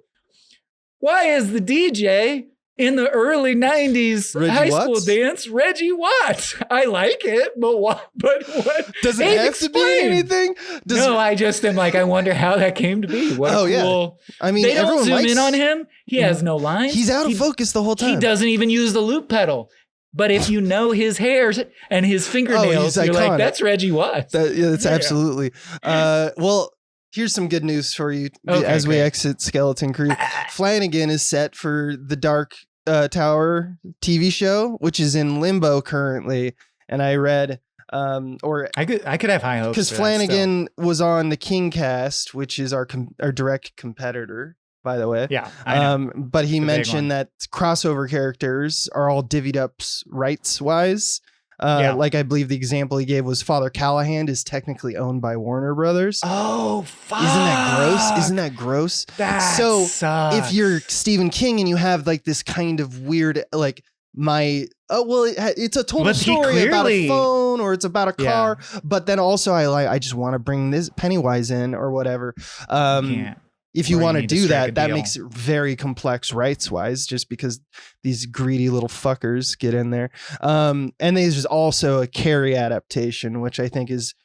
why is the DJ in the early '90s Reggie high school Watts? dance Reggie Watts? I like it, but what? But what? Does it Hey, have to be explain. anything? No, I just am like, I wonder how that came to be. What a cool. I mean, They don't everyone zoom likes, in on him. He has no lines. He's out of focus the whole time. He doesn't even use the loop pedal. But if you know his hair and his fingernails, he's you're iconic. like, that's Reggie Watts. That's absolutely. Well, here's some good news for you as we great. exit Skeleton Crew. Flanagan is set for the Dark Tower TV show, which is in limbo currently. And I read, I could have high hopes because for that Flanagan was on the King Cast, which is our direct competitor, by the way. still. Yeah, I know. But he The big mentioned one. that crossover characters are all divvied up rights wise. Yeah. Like I believe the example he gave was Father Callahan is technically owned by Warner Brothers. Oh, fuck. Isn't that gross? Isn't that gross? That So sucks. if you're Stephen King and you have like this kind of weird, like it's a total But he story about a clearly- phone or it's about a Yeah. car, but then also I just want to bring this Pennywise in or whatever. Can't. If you Or you want to need to do strike that, a that deal. makes it very complex rights wise, just because these greedy little fuckers get in there. And there's also a Carrie adaptation, which I think is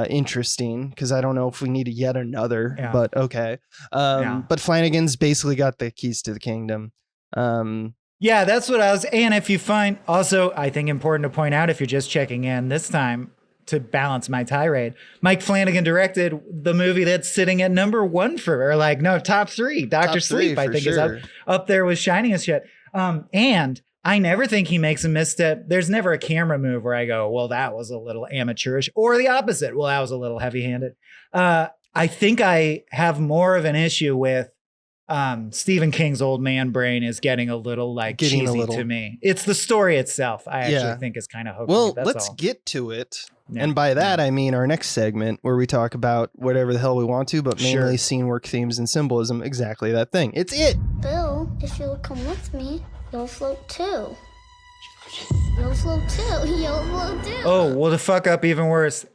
interesting because I don't know if we need yet another, but okay. But Flanagan's basically got the keys to the kingdom. Yeah, that's what I was. And if you find also, I think important to point out if you're just checking in this time to balance my tirade, Mike Flanagan directed the movie that's sitting at number one top three. Dr. Sleep, I think, is up there with Shining as shit. And I never think he makes a misstep. There's never a camera move where I go, well, that was a little amateurish, or the opposite. Well, that was a little heavy-handed. I think I have more of an issue with Stephen King's old man brain is getting a little cheesy to me. It's the story itself I actually think is kind of hokey. Well, that's let's all. get to it. Yeah. And by that, I mean our next segment where we talk about whatever the hell we want to, but mainly Sure. scene work themes and symbolism. Exactly that thing. It's it. Bill, if you'll come with me, you'll float too. You'll float too. You'll float too. Oh, well, to fuck up even worse,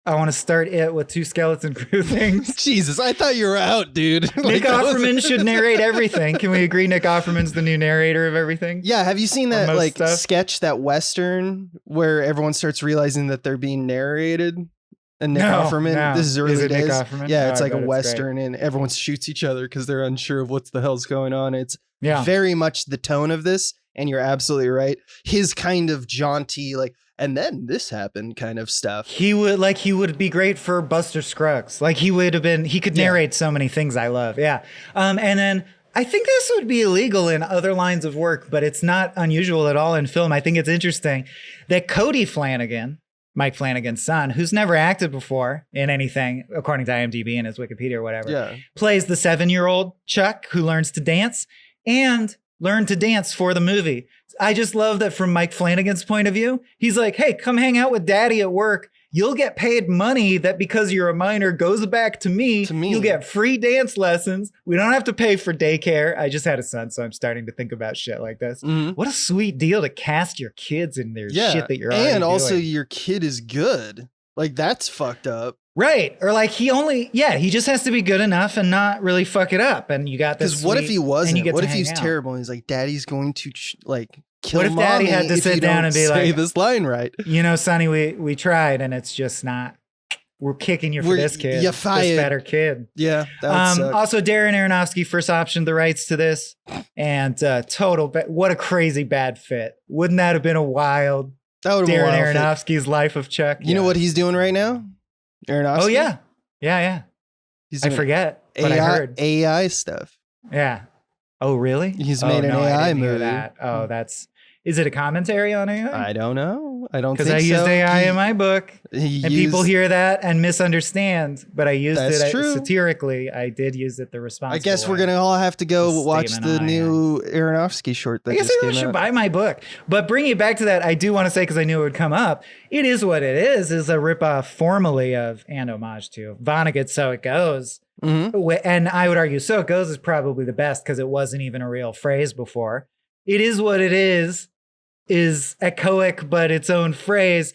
I want to start it with two Skeleton Crew things. Jesus, I thought you were out, dude. Nick Offerman should narrate everything. Can we agree Nick Offerman's the new narrator of everything? Yeah, have you seen that most stuff? sketch, that Western, where everyone starts realizing that they're being narrated? And Nick Offerman, no. this is early Is it Nick days. Offerman? Yeah, Oh, it's I like a bet it's Western and everyone shoots each other because they're unsure of what the hell's going on. It's Yeah. very much the tone of this, and you're absolutely right. His kind of jaunty, and then this happened kind of stuff. He would be great for Buster Scruggs. He could narrate so many things I love. Yeah. And then I think this would be illegal in other lines of work, but it's not unusual at all in film. I think it's interesting that Cody Flanagan, Mike Flanagan's son, who's never acted before in anything, according to IMDb and his Wikipedia or whatever, plays the 7-year-old Chuck who learns to dance and learned to dance for the movie. I just love that from Mike Flanagan's point of view. He's like, hey, come hang out with daddy at work. You'll get paid money that because you're a minor goes back to me. You'll get free dance lessons. We don't have to pay for daycare. I just had a son, so I'm starting to think about shit like this. Mhm. What a sweet deal to cast your kids in their shit that you're already and also doing. your kid is good. That's fucked up. Right. Or he just has to be good enough and not really fuck it up. And you got this. Because what if he wasn't? and you get What to if he's hang out. terrible? And he's like, daddy's going to kill What if daddy mommy had to if sit you down don't and be say like, this line right? Sonny, we tried and it's just not we're kicking you for We're- this kid. you This fired. better kid. Yeah. That would suck. Also, Darren Aronofsky first optioned the rights to this, and what a crazy bad fit. Wouldn't that have been a wild That would have been Darren wild. Aronofsky's Life of Chuck? You know what he's doing right now? Aronofsky? Oh yeah. He's I doing forget, but I heard. AI stuff. Yeah. Oh really? He's Oh, made an no, I AI didn't hear movie. that. Oh, is it a commentary on AI? I don't know. I don't think Because so. I used AI in my book. He And people hear that and misunderstand, but I used That's it true. satirically. I did use it the responsible I guess we're way. gonna all have to go The watch statement the I new Aronofsky short that I guess just everyone came should out. buy my book. But bringing it back to that, I do want to say, because I knew it would come up, it is what it is a ripoff formally of and homage to Vonnegut's So It Goes. Mhm. And I would argue So It Goes is probably the best because it wasn't even a real phrase before. It is what it is echoic, but its own phrase.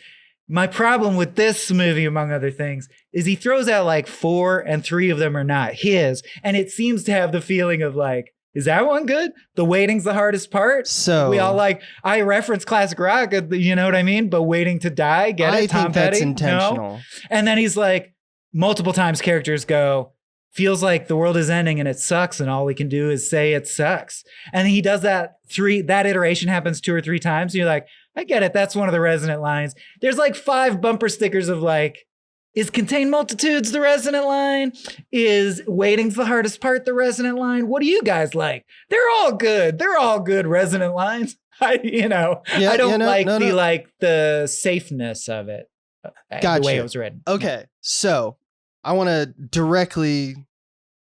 My problem with this movie, among other things, is he throws out like 4 and 3 of them are not his. And it seems to have the feeling of like, is that one good? The waiting's the hardest part. So We all I reference classic rock, you know what I mean? But Waiting to Die, get it? I Tom think that's Petty? No? intentional. And then he's like, multiple times characters go, feels like the world is ending and it sucks and all we can do is say it sucks. And he does that that iteration happens 2 or 3 times. And you're like, I get it. That's one of the resonant lines. There's like 5 bumper stickers of like, is contain multitudes the resonant line? Is waiting's the hardest part the resonant line? What do you guys like? They're all good. They're all good resonant lines. I don't like the safeness of it. The Gotcha. way it was written. Okay, so I want to directly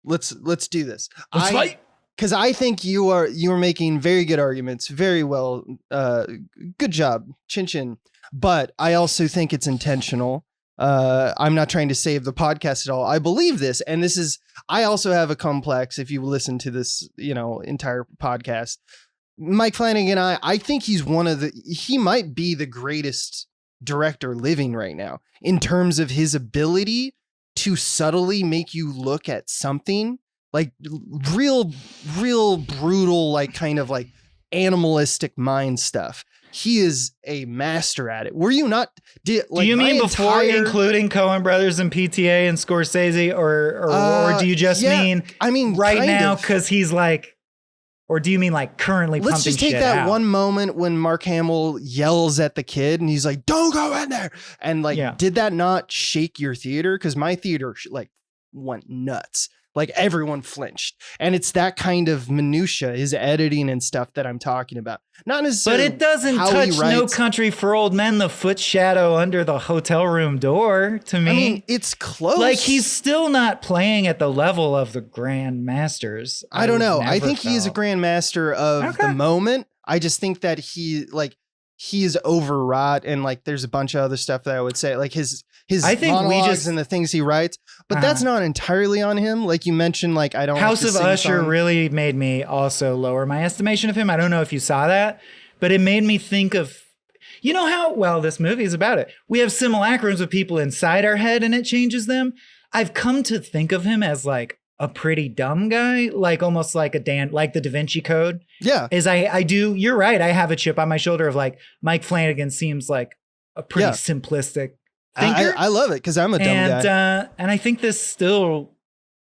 let's do this. Let's fight. Because I think you are making very good arguments, very well. Good job, chin chin. But I also think it's intentional. I'm not trying to save the podcast at all. I believe this, and this is. I also have a complex. If you listen to this, entire podcast, Mike Flanagan, I think he's he might be the greatest director living right now in terms of his ability to subtly make you look at something like real brutal, like kind of like animalistic mind stuff. He is a master at it. Were you not? Do you mean before including Coen Brothers and PTA and Scorsese, or do you just mean right now because he's like, or do you mean like currently? Let's just take that out? One moment when Mark Hamill yells at the kid and he's like, "Don't go in there!" And did that not shake your theater? Because my theater went nuts. Like everyone flinched. And it's that kind of minutia, his editing and stuff that I'm talking about. Not necessarily. But it doesn't touch No Country for Old Men, the foot shadow under the hotel room door to me. I mean, it's close. Like he's still not playing at the level of the Grand Masters. I don't know. I think he is a Grand Master of the moment. I just think that he's overwrought, and like there's a bunch of other stuff that I would say, like his monologues and the things he writes, but that's not entirely on him. Like you mentioned, like I don't. House of Usher really made me also lower my estimation of him. I don't know if you saw that, but it made me think of, you know how well this movie is about it. We have simulacrums with people inside our head, and it changes them. I've come to think of him as like a pretty dumb guy, like almost like like the Da Vinci Code. Yeah. I do. You're right. I have a chip on my shoulder of like Mike Flanagan seems like a pretty simplistic thinker. I love it because I'm a dumb guy. And I think this still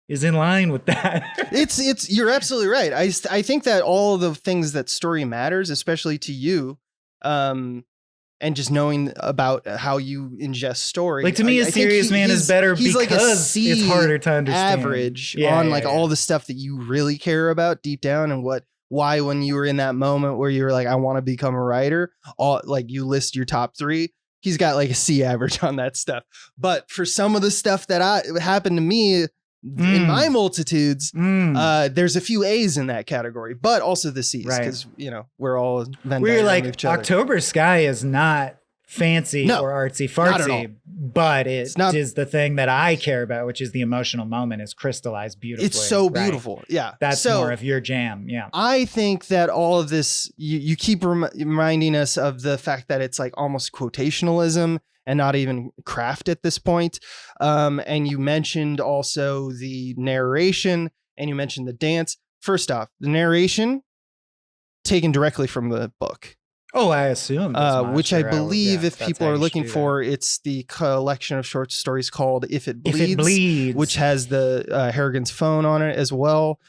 is in line with that. it's you're absolutely right. I think that all the things that story matters, especially to you, and just knowing about how you ingest story. Like to me, a serious man is better because like it's harder to understand. Average on all the stuff that you really care about deep down, and why when you were in that moment where you were like, I want to become a writer, like you list your top 3. He's got like a C average on that stuff. But for some of the stuff that happened to me in my multitudes, there's a few A's in that category, but also the C's because we're all we're like October Sky is not fancy or artsy fartsy, but it is the thing that I care about, which is the emotional moment is crystallized beautifully. It's so beautiful. Yeah. That's more of your jam. Yeah. I think that all of this, you keep reminding us of the fact that it's like almost quotationalism and not even craft at this point. And you mentioned also the narration and you mentioned the dance. First off, the narration taken directly from the book. Oh, I assume. which I believe if that's people how are you looking should do for, it's the collection of short stories called If It Bleeds, If It Bleeds. which has the Harrigan's phone on it as well.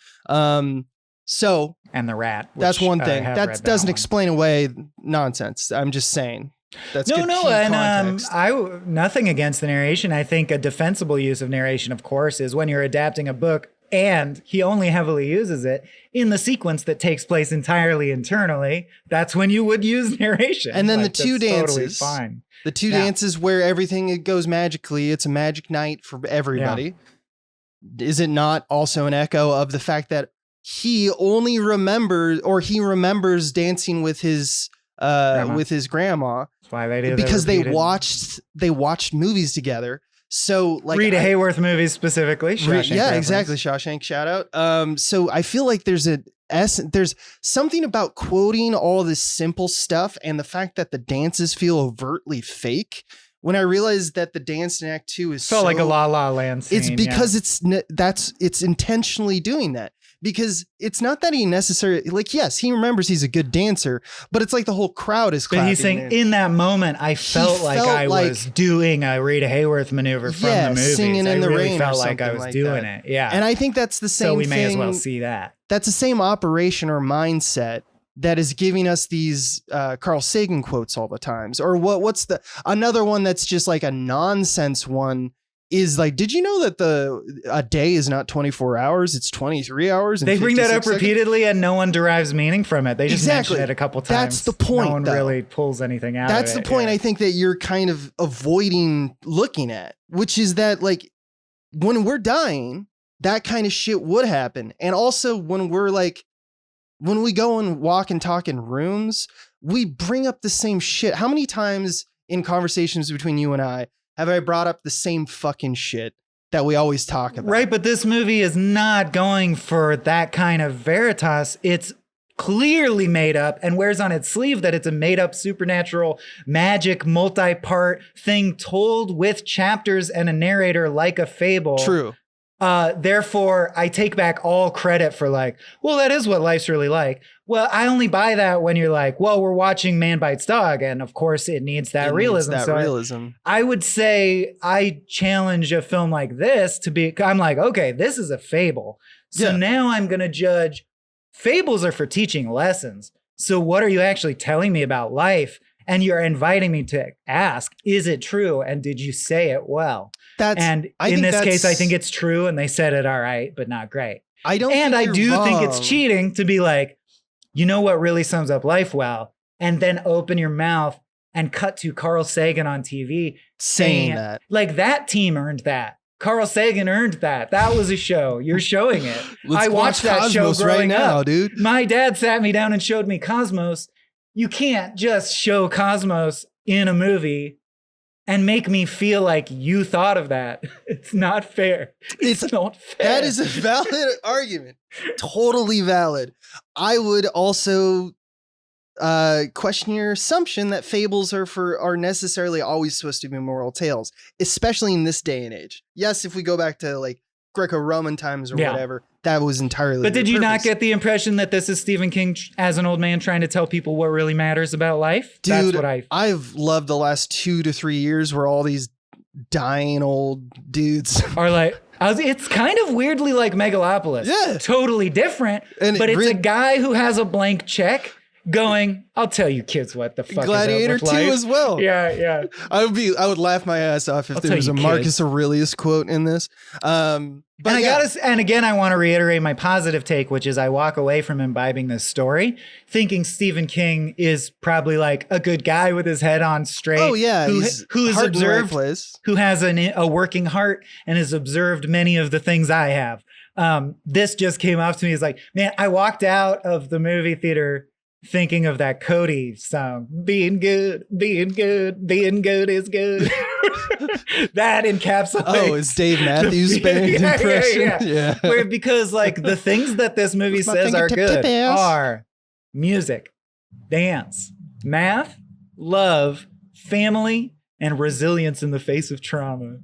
So and the rat. that's which one I thing. have That read doesn't one. explain away nonsense. I'm just saying. That's No, good no, key and context. nothing against the narration. I think a defensible use of narration, of course, is when you're adapting a book, and he only heavily uses it in the sequence that takes place entirely internally. That's when you would use narration. And then Like, the two that's totally dances. fine. The two Yeah. dances where everything goes magically. It's a magic night for everybody. Is it not also an echo of the fact that he only remembers dancing with his grandma That's why they do that because they repeated. watched movies together. So like Rita Hayworth movies specifically. Shawshank yeah, reference. exactly. Shawshank shout out. So I feel like there's something about quoting all this simple stuff and the fact that the dances feel overtly fake. When I realized that the dance in Act 2 is Felt like a La La Land scene. it's because it's intentionally doing that. Because it's not that he necessarily, like, yes, he remembers he's a good dancer, but it's like the whole crowd is clapping. But he's saying, in that moment, I felt like I was doing a Rita Hayworth maneuver from the movies. Singing in the really rain felt or like I was something like doing that. it. Yeah. And I think that's the same so we thing. may as well see that. That's the same operation or mindset that is giving us these Carl Sagan quotes all the times. Or what's another one that's just like a nonsense one is like, did you know that a day is not 24 hours, it's 23 hours? And they bring that up 56 seconds? repeatedly and no one derives meaning from it. They just mention it a couple times. That's the point. No one though. really pulls anything out That's of it. the point yeah. I think that you're kind of avoiding looking at, which is that like when we're dying, that kind of shit would happen. And also when we go and walk and talk in rooms, we bring up the same shit. How many times in conversations between you and I have I brought up the same fucking shit that we always talk about? Right, but this movie is not going for that kind of veritas. It's clearly made up and wears on its sleeve that it's a made up supernatural magic multi-part thing told with chapters and a narrator like a fable. True. Therefore, I take back all credit for like, well, that is what life's really like. Well, I only buy that when you're like, well, we're watching Man Bites Dog, and of course it needs that realism. I would say I challenge a film like this to be, I'm like, okay, this is a fable. So now I'm going to judge, fables are for teaching lessons. So what are you actually telling me about life? And you're inviting me to ask, is it true? And did you say it well? In this case, I think it's true. And they said it all right, but not great. I do think it's cheating to be like, you know what really sums up life well? And then open your mouth and cut to Carl Sagan on TV saying that. Like that team earned that. Carl Sagan earned that. That was a show. You're showing it. I watched that show growing up, dude. My dad sat me down and showed me Cosmos. You can't just show Cosmos in a movie and make me feel like you thought of that. It's not fair. It's not fair. That is a valid argument. Totally valid. I would also question your assumption that fables are necessarily always supposed to be moral tales, especially in this day and age. Yes, if we go back to like Greco-Roman times or whatever, that was entirely. But did you not get the impression that this is Stephen King as an old man trying to tell people what really matters about life? Dude, that's what I've loved the last 2 to 3 years where all these dying old dudes are like, it's kind of weirdly like Megalopolis. Yeah. Totally different. But it's a guy who has a blank check going, I'll tell you kids what the fuck Gladiator is up with 2 life. as well. Yeah. I would laugh my ass off if there was a Marcus Aurelius quote in this. But and again, I want to reiterate my positive take, which is I walk away from imbibing this story thinking Stephen King is probably like a good guy with his head on straight. Oh yeah, who's observed, who has a working heart and has observed many of the things I have. This just came off to me as like, man, I walked out of the movie theater thinking of that Cody song, being good is good. That encapsulates. It's Dave Matthews Band impression. Yeah. Because like the things that this movie says are good are music, dance, math, love, family, and resilience in the face of trauma.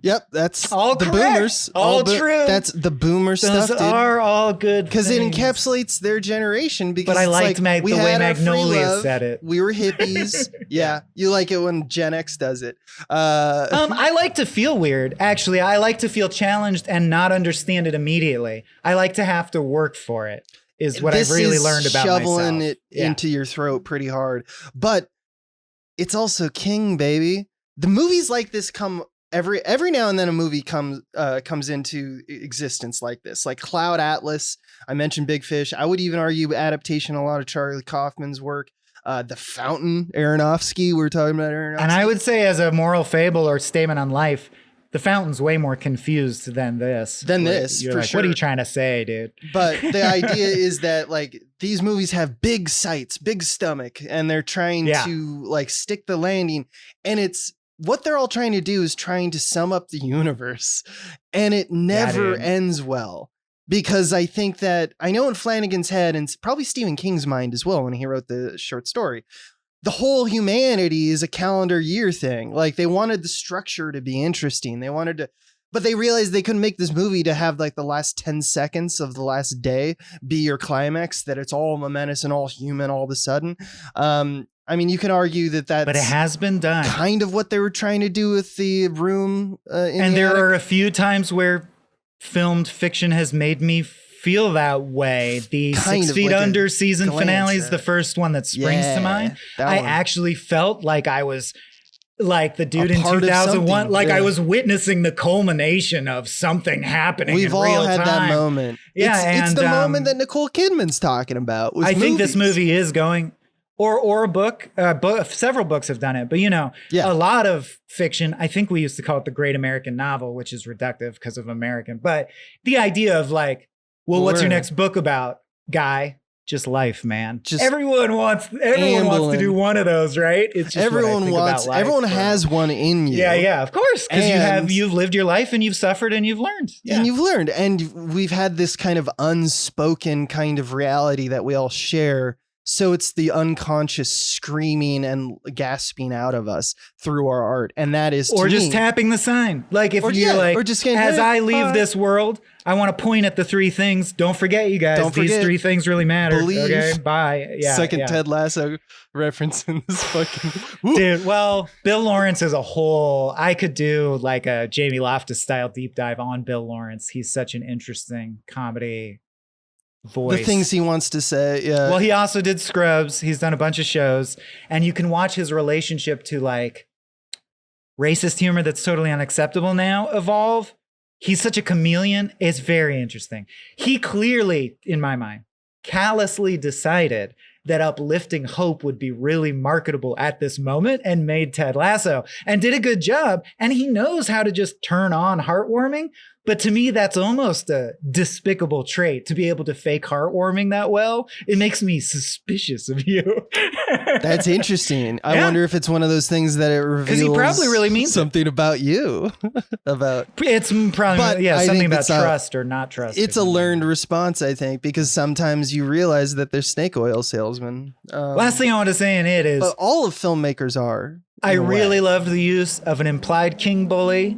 Yep, that's All the correct. boomers. All true. That's the boomer Those stuff, dude. are all good Because it things. encapsulates their generation. Because But I it's liked like, we the way had our free Magnolia love, said it. We were hippies. Yeah, you like it when Gen X does it. I like to feel weird. Actually, I like to feel challenged and not understand it immediately. I like to have to work for it. Is what I've really learned about shoveling myself. it into your throat pretty hard. But it's also King, baby. The movies like this come every now and then. A movie comes into existence like this, like Cloud Atlas. I mentioned Big Fish. I would even argue adaptation. A lot of Charlie Kaufman's work. The Fountain, Aronofsky. We were talking about Aronofsky. And I would say, as a moral fable or statement on life, The Fountain's way more confused than this. You're for like, sure. what are you trying to say, dude? But the idea is that like these movies have big sights, big stomach, and they're trying to like stick the landing. And it's what they're all trying to do is trying to sum up the universe. And it never ends well. Because I think that I know in Flanagan's head, and probably Stephen King's mind as well when he wrote the short story, the whole humanity is a calendar year thing. Like they wanted the structure to be interesting. They wanted to, but they realized they couldn't make this movie to have like the last 10 seconds of the last day be your climax, that it's all momentous and all human all of a sudden. I mean, you can argue that that's, but it has been done. Kind of what they were trying to do with the room. And there are a few times where filmed fiction has made me feel that way. The Kind 6 of Feet like Under a season glance finale is at the it. first one that springs to mind. I one. actually felt like I was like the dude A in part of 2001, something, like yeah. I was witnessing the culmination of something happening We've in all real had time. that moment. Yeah, it's and, the moment that Nicole Kidman's talking about. With I think this movies. movie is going, or a book, several books have done it, but Yeah. a lot of fiction, I think we used to call it the Great American Novel, which is reductive because of American, but the idea of like, well, what's your next book about, guy? Just life, man. Just everyone wants to do one of those, right? It's just everyone wants. Everyone has one in you. Yeah, of course, because And- you've lived your life and you've suffered and you've learned. Yeah. And you've learned, and we've had this kind of unspoken kind of reality that we all share. So it's the unconscious screaming and gasping out of us through our art, and that is to or just me, tapping the sign. Like if Or, you're yeah, like, or just getting, as "Hey, I leave bye." this world, I want to point at the three things. Don't forget, you guys. Don't These forget. three things really matter. Believe. Okay, bye. Yeah, second yeah. Ted Lasso reference in this fucking Dude, well, Bill Lawrence as a whole, I could do like a Jamie Loftus style deep dive on Bill Lawrence. He's such an interesting comedy voice. the things he wants to say. Yeah. Well, he also did Scrubs. He's done a bunch of shows, and you can watch his relationship to like racist humor that's totally unacceptable now evolve. He's such a chameleon. It's very interesting. He clearly, in my mind, callously decided that uplifting hope would be really marketable at this moment and made Ted Lasso and did a good job. And he knows how to just turn on heartwarming. But to me, that's almost a despicable trait to be able to fake heartwarming that well. It makes me suspicious of you. That's interesting. I Yeah. wonder if it's one of those things that it reveals he probably really means it. something about you. about It's probably, But I something think about it's a- trust or not trust. it's or a something. learned response, I think, because sometimes you realize that they're snake oil salesmen. Last thing I want to say in it is But all of filmmakers are. I in a really way. loved the use of an implied king bully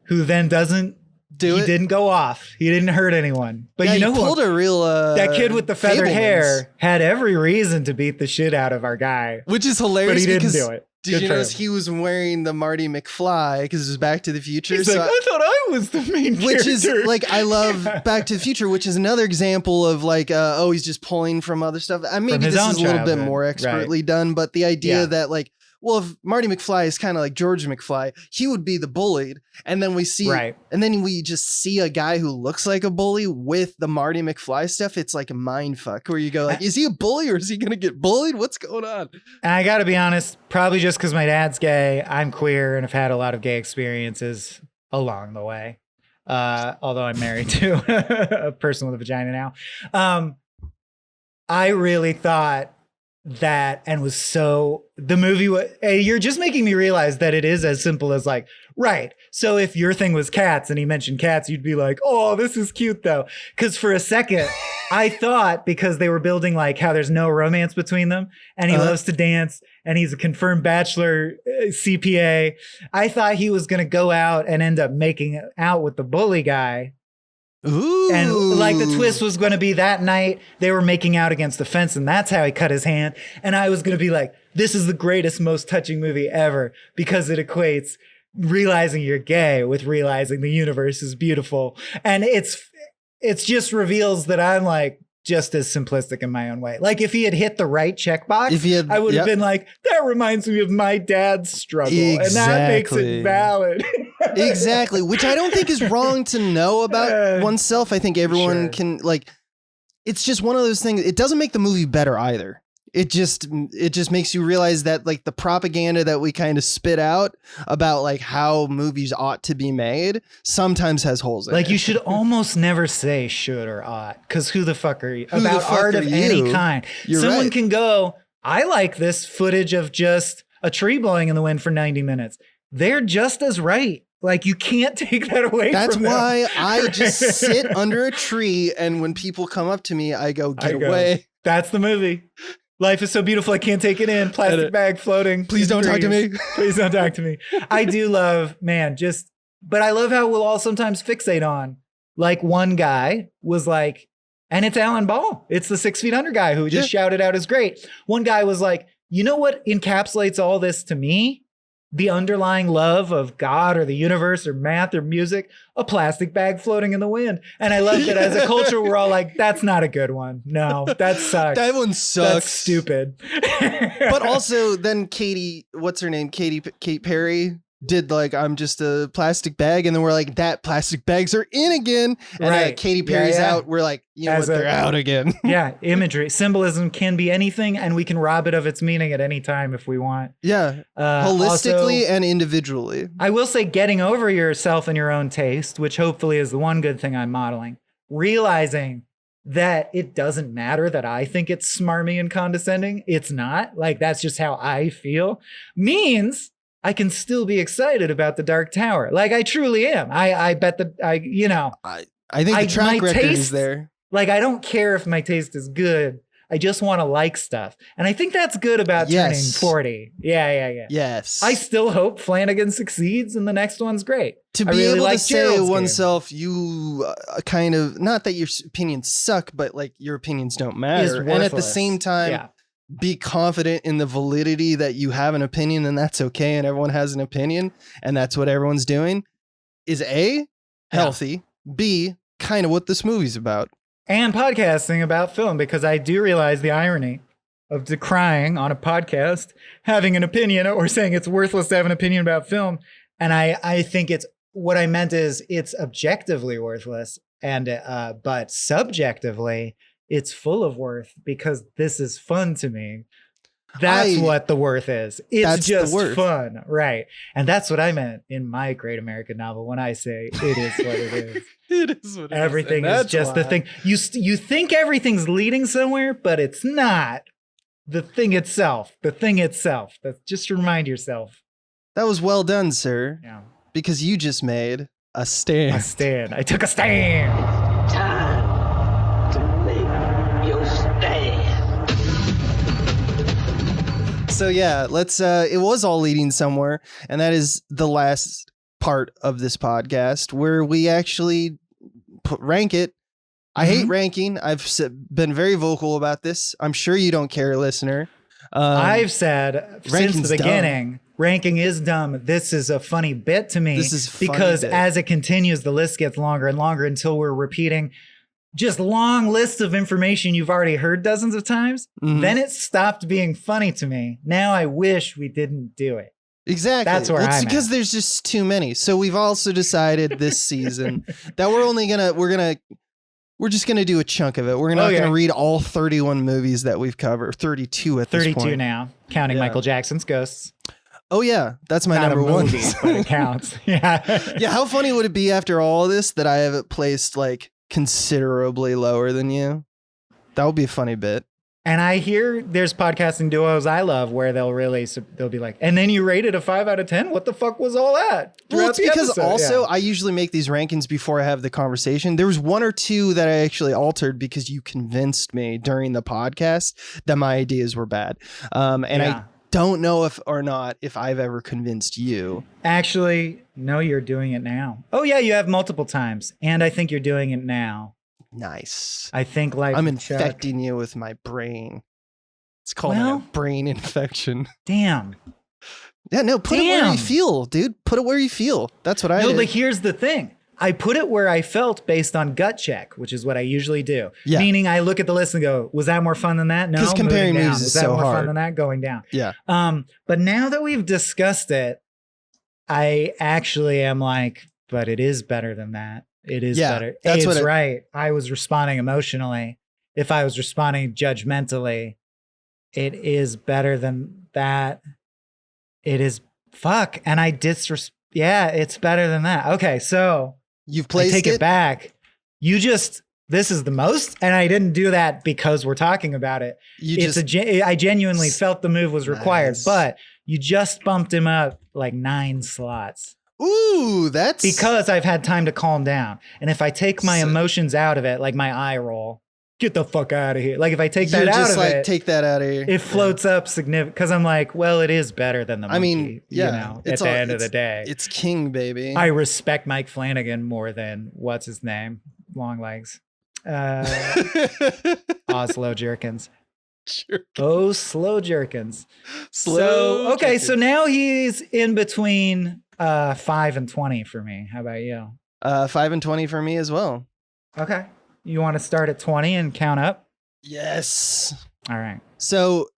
who then doesn't Do he it. didn't go off. He didn't hurt anyone. But Yeah, you know he pulled who? a real That kid with the feathered Fableman's, hair had every reason to beat the shit out of our guy. which is But hilarious he didn't because do it. did Good you for notice him. he was wearing the Marty McFly because it was Back to the Future? He's So like, I thought I was the main which is character. like I love Back to the Future, which is another example of like he's just pulling from other stuff. Maybe his this own is a little bit childhood, more right. expertly done, but the idea Yeah. that like, well, if Marty McFly is kind of like George McFly, he would be the bullied, and then we see, Right. and then we just see a guy who looks like a bully with the Marty McFly stuff. It's like a mind fuck where you go like, is he a bully or is he gonna get bullied? What's going on? And I got to be honest, probably just because my dad's gay, I'm queer and have had a lot of gay experiences along the way. Although I'm married to a person with a vagina now. I really thought that and was so the movie you're just making me realize that it is as simple as like, right, so if your thing was cats and he mentioned cats, you'd be like, oh, this is cute though, because for a second I thought, because they were building like how there's no romance between them and he loves to dance and he's a confirmed bachelor CPA, I thought he was gonna go out and end up making out with the bully guy. Ooh. And like the twist was going to be that night they were making out against the fence and that's how he cut his hand. And I was going to be like, this is the greatest, most touching movie ever because it equates realizing you're gay with realizing the universe is beautiful. And it's just reveals that I'm like just as simplistic in my own way. Like if he had hit the right checkbox, I would have been like, that reminds me of my dad's struggle. Exactly. And that makes it valid. Exactly. Which I don't think is wrong to know about oneself. I think everyone can like, it's just one of those things. It doesn't make the movie better either. It just makes you realize that like the propaganda that we kind of spit out about like how movies ought to be made sometimes has holes in it. Like you should almost never say should or ought, because who the fuck are you? About art of any kind. Someone can go, I like this footage of just a tree blowing in the wind for 90 minutes. They're just as right. Like you can't take that away That's from them. why I just sit under a tree and when people come up to me, I go, get away. That's the movie. Life is so beautiful, I can't take it in. Plastic bag floating. Please don't talk to me. Please don't talk to me. I do love, but I love how we'll all sometimes fixate on, like one guy was like, and it's Alan Ball. It's the 6 Feet Under guy who just shouted out is great. One guy was like, you know what encapsulates all this to me? The underlying love of God or the universe or math or music, a plastic bag floating in the wind. And I love that as a culture, we're all like, that's not a good one. No, that sucks. That one sucks. That's stupid. But also then Katy, what's her name? Kate Perry did like, I'm just a plastic bag. And then we're like, that plastic bags are in again. And Katy Perry's out. We're like, you know what? They're out again. Yeah. Imagery. Symbolism can be anything and we can rob it of its meaning at any time if we want. Yeah. Holistically and individually. I will say getting over yourself and your own taste, which hopefully is the one good thing I'm modeling, realizing that it doesn't matter that I think it's smarmy and condescending. It's not. Like, that's just how I feel. Means I can still be excited about The Dark Tower. Like I truly am. I bet that I think the track record is there. Like, I don't care if my taste is good. I just want to like stuff. And I think that's good about turning 40. Yeah. Yes. I still hope Flanagan succeeds and the next one's great. To be able to say to oneself, you kind of, not that your opinions suck, but like your opinions don't matter. And at the same time, be confident in the validity that you have an opinion and that's okay. And everyone has an opinion and that's what everyone's doing is A, healthy, B, kind of what this movie's about. And podcasting about film, because I do realize the irony of decrying on a podcast, having an opinion or saying it's worthless to have an opinion about film. And I think what I meant is it's objectively worthless and, but subjectively it's full of worth because this is fun to me. That's what the worth is. It's just fun. Right. And that's what I meant in my Great American Novel when I say it is what it is. It is what it is. Everything is just the thing. You think everything's leading somewhere, but it's not. The thing itself. That's just to remind yourself. That was well done, sir. Yeah. Because you just made a stand. I took a stand. Time to make your stand. So yeah, let's it was all leading somewhere, and that is the last part of this podcast where we actually rank it. I hate ranking. I've been very vocal about this. I'm sure you don't care, listener. I've said since the beginning, ranking is dumb. This is a funny bit to me. This is because as it continues, the list gets longer and longer until we're repeating just long lists of information you've already heard dozens of times. Then it stopped being funny to me. Now I wish we didn't do it. Exactly. That's where it's because there's just too many. So we've also decided this season that we're just gonna do a chunk of it. We're not gonna read all 31 movies that we've covered. 32 at this point. 32 now, counting Michael Jackson's Ghosts. Oh yeah, that's my number one. But it counts. Yeah. Yeah. How funny would it be after all of this that I have it placed like considerably lower than you? That would be a funny bit. And I hear there's podcasting duos I love where they'll be like, and then you rated a 5 out of 10. What the fuck was all that? Well, it's Throughout the because episode? also Yeah. I usually make these rankings before I have the conversation. There was 1 or 2 that I actually altered because you convinced me during the podcast that my ideas were bad. And I don't know if I've ever convinced you. Actually, no, you're doing it now. Oh yeah, you have multiple times, and I think you're doing it now. Nice. I think like I'm infecting you with my brain. It's called a brain infection. Damn. Yeah, no, put it where you feel, dude. Put it where you feel. That's what I did. No, but here's the thing. I put it where I felt based on gut check, which is what I usually do. Yeah. Meaning I look at the list and go, was that more fun than that? No, because comparing moving down. movies is that so more hard. fun than that? Going down. Yeah. But now that we've discussed it, I actually am like, but it is better than that. It is better. That's It's right. I was responding emotionally. If I was responding judgmentally, it is better than that. It is fuck. And I it's better than that. Okay, so you've placed I take it back. This is the most, and I didn't do that because we're talking about it. I genuinely felt the move was required, but you just bumped him up like 9 slots. Ooh, that's because I've had time to calm down. And if I take my emotions out of it, like my eye roll, get the fuck out of here. Like if I take that out of it, take that out of here. It floats up significant because I'm like, well, it is better than the monkey. I mean, at the end of the day, it's king, baby. I respect Mike Flanagan more than what's his name, long legs, Oslo Jerkins. Oh, slow Jerkins. So now he's in between 5 and 20 for me. How about you? 5 and 20 for me as well. Okay. You want to start at 20 and count up? Yes. All right. So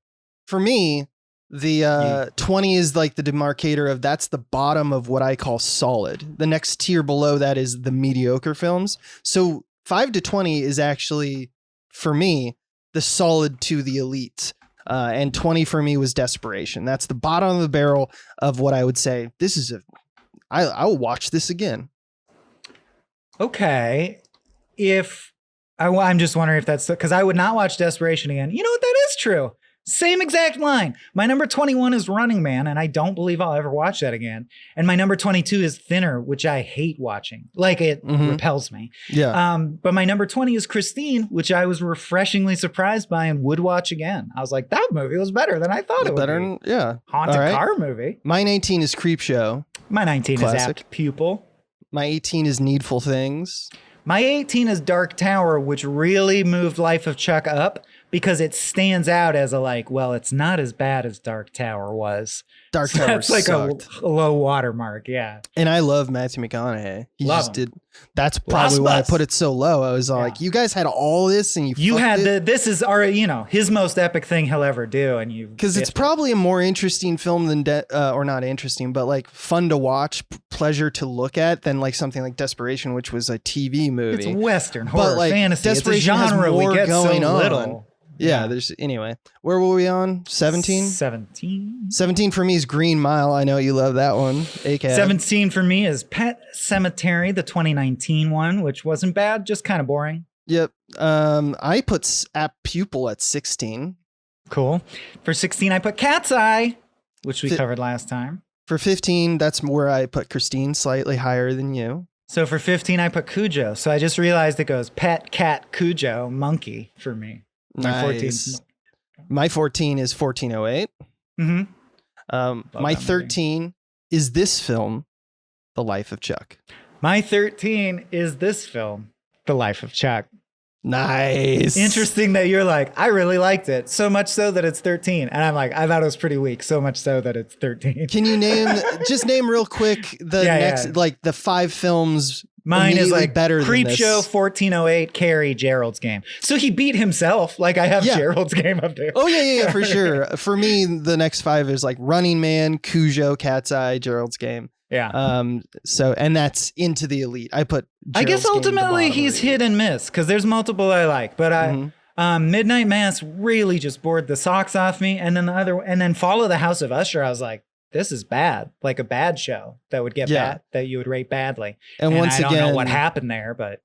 for me, the 20 is like the demarcator of that's the bottom of what I call solid. The next tier below that is the mediocre films. So 5 to 20 is actually, for me, the solid to the elite. And 20 for me was desperation. That's the bottom of the barrel of what I would say. I'll watch this again. Okay. I'm just wondering if that's because I would not watch Desperation again. You know what? That is true. Same exact line. My number 21 is Running Man, and I don't believe I'll ever watch that again. And my number 22 is Thinner, which I hate watching. Like it repels me. Yeah. But my number 20 is Christine, which I was refreshingly surprised by and would watch again. I was like, that movie was better than I thought it would be. Yeah. Haunted car movie. My 19 is Creepshow. My 19 Classic. is Apt Pupil. My 18 is Needful Things. My 18 is Dark Tower, which really moved Life of Chuck up because it stands out as it's not as bad as Dark Tower was. Dark Tower That's like sucked. a low watermark, yeah. And I love Matthew McConaughey. That's probably Lost why I Bus. put it so low. I was like, you guys had all this and You fucked had it? this is his most epic thing he'll ever do, and you Because it's probably a more interesting film than or not interesting, but like fun to watch, pleasure to look at than like something like Desperation, which was a TV movie. It's Western horror like, fantasy. Desperation it's a genre has we more get going so on. little. Yeah, anyway. Where were we on? 17? 17. 17 for me is Green Mile. I know you love that one. ACAB. 17 for me is Pet Cemetery, the 2019 one, which wasn't bad, just kind of boring. Yep. I put Apt Pupil at 16. Cool. For 16, I put Cat's Eye, which we covered last time. For 15, that's where I put Christine, slightly higher than you. So for 15, I put Cujo. So I just realized it goes pet, cat, Cujo, monkey for me. Nice. My 14 is 1408. Mm-hmm. My 13 is this film, The Life of Chuck. My 13 is this film, The Life of Chuck. Nice. Interesting that you're like, I really liked it. So much so that it's 13. And I'm like, I thought it was pretty weak. So much so that it's 13. Can you name real quick like the 5 films? Mine is like better Creepshow, 1408, Carrie, Gerald's Game. So he beat himself. Like I have Gerald's Game up there. Oh yeah, for sure. For me, the next 5 is like Running Man, Cujo, Cat's Eye, Gerald's Game. Yeah. So and that's into the elite. I put. I guess Gerald's Game ultimately at the bottom he's hit and miss because there's multiple I like, but Midnight Mass really just bored the socks off me, and then Follow the House of Usher. I was like, this is bad, like a bad show that would get bad, that you would rate badly. And once I don't again, know what happened there, but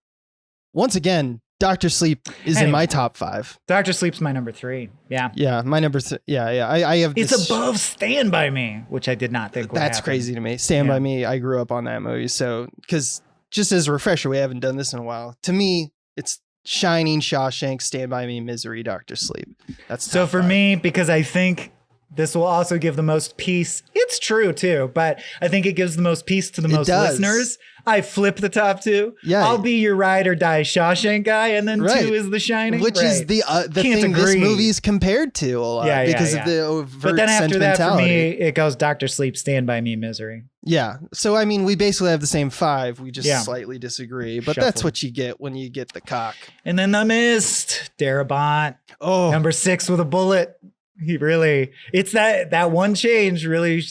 once again, Dr. Sleep is in Anyway. my top 5. Dr. Sleep's my number 3. Yeah. Yeah, my number yeah. I have It's this, above Stand By Me, which I did not think would that's happen. crazy to me. Stand Yeah. By Me, I grew up on that movie. So, because just as a refresher, we haven't done this in a while. To me, it's Shining, Shawshank, Stand By Me, Misery, Dr. Sleep. That's So top for 5. me, because I think this will also give the most peace. It's true too, but I think it gives the most peace to the most does. listeners. I flip the top 2. Yeah. I'll be your ride or die Shawshank guy, and then Right. 2 is The Shining, which is Right. the Can't thing this agree. movie's compared to a lot Yeah, because yeah. of the overt But then after that, for sentimentality. me, it goes Dr. Sleep, Stand By Me, Misery. Yeah. So I mean, we basically have the same 5. We just Yeah. slightly disagree, but that's Shuffle. what you get when you get the cock. And then The Mist, Darabont, Oh, number 6 with a bullet. He really, it's that one change really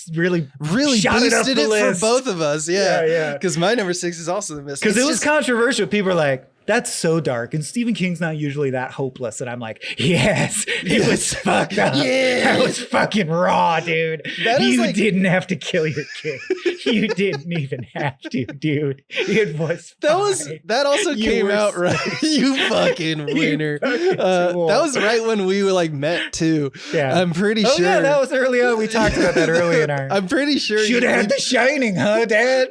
really shot it up boosted the it list. for both of us. Yeah, Yeah. Because my number 6 is also The Mist. Because It's it was just- controversial. People were like, that's so dark. And Stephen King's not usually that hopeless. And I'm like, yes, it was fucked up. Yes. That was fucking raw, dude. That is You like- didn't have to kill your kid. You didn't even have to, dude. It was fine. that also You came were out so- right. You fucking winner. fucking tool. That was right when we were like met too. Yeah. I'm pretty Oh, sure. yeah, that was early on. We talked about that early in our. I'm pretty sure Should have had The Shining, huh, Dad?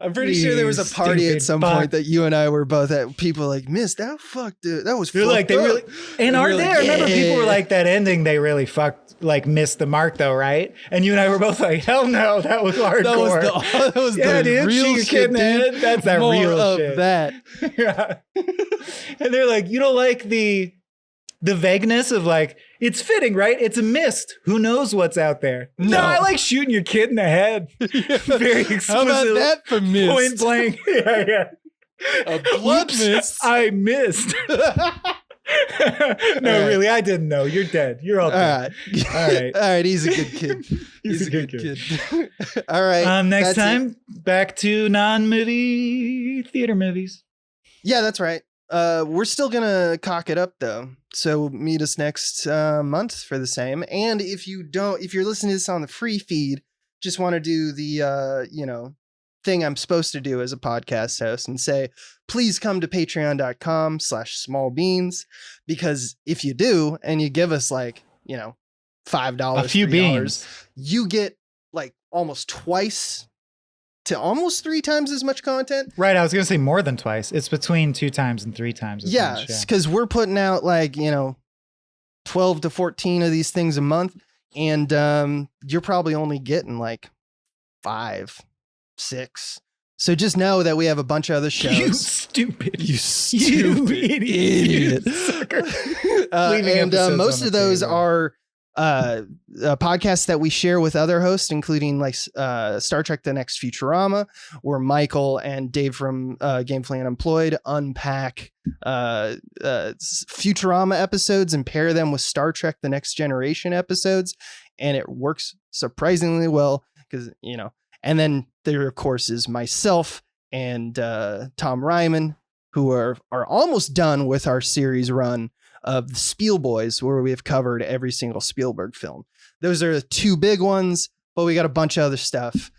I'm pretty sure there was a You party at stupid some fuck. point that you and I were both at. People like, Miss, that fucked it. That was They're like, they fucked really, up." and We aren't were they? like, I remember people were "Yeah." like, that ending, they really missed the mark though, right? And you and I were both like, hell no, that was hardcore. That was Yeah, the dude, real shoot your shit, kid in the dude. head. That's that More real of shit. that. Yeah. And they're like, you don't like the vagueness of like, it's fitting, right? It's a mist. Who knows what's out there? No, I like shooting your kid in the head. Very explicit. How about that for Miss? Point blank. Yeah. A blood Oops, mist. I missed. No, really, I didn't know. You're dead. You're all All dead. right. All right. All right. He's a good kid. He's a good kid. All right. Next that's it. time, back to non-movie theater movies. Yeah, that's right. We're still gonna cock it up though. So meet us next month for the same. And if you're listening to this on the free feed, just want to do the thing I'm supposed to do as a podcast host and say, please come to patreon.com/smallbeans, because if you do and you give us like, $5, A few $3, beans. you get like almost twice to almost 3 times as much content. Right, I was going to say more than twice. It's between 2 times and 3 times as Yeah, much. Yeah. because we're putting out like 12 to 14 of these things a month, and you're probably only getting like 5, 6. So just know that we have a bunch of other You shows. stupid. You stupid idiot. You sucker. Leaving And episodes most on of the those table. are podcasts that we share with other hosts, including like Star Trek: The Next Futurama, where Michael and Dave from Gamefully Unemployed unpack Futurama episodes and pair them with Star Trek: The Next Generation episodes, and it works surprisingly well because And then there, of course, is myself and Tom Ryman, who are almost done with our series run of the Spiel Boys, where we have covered every single Spielberg film. Those are the 2 big ones, but we got a bunch of other stuff.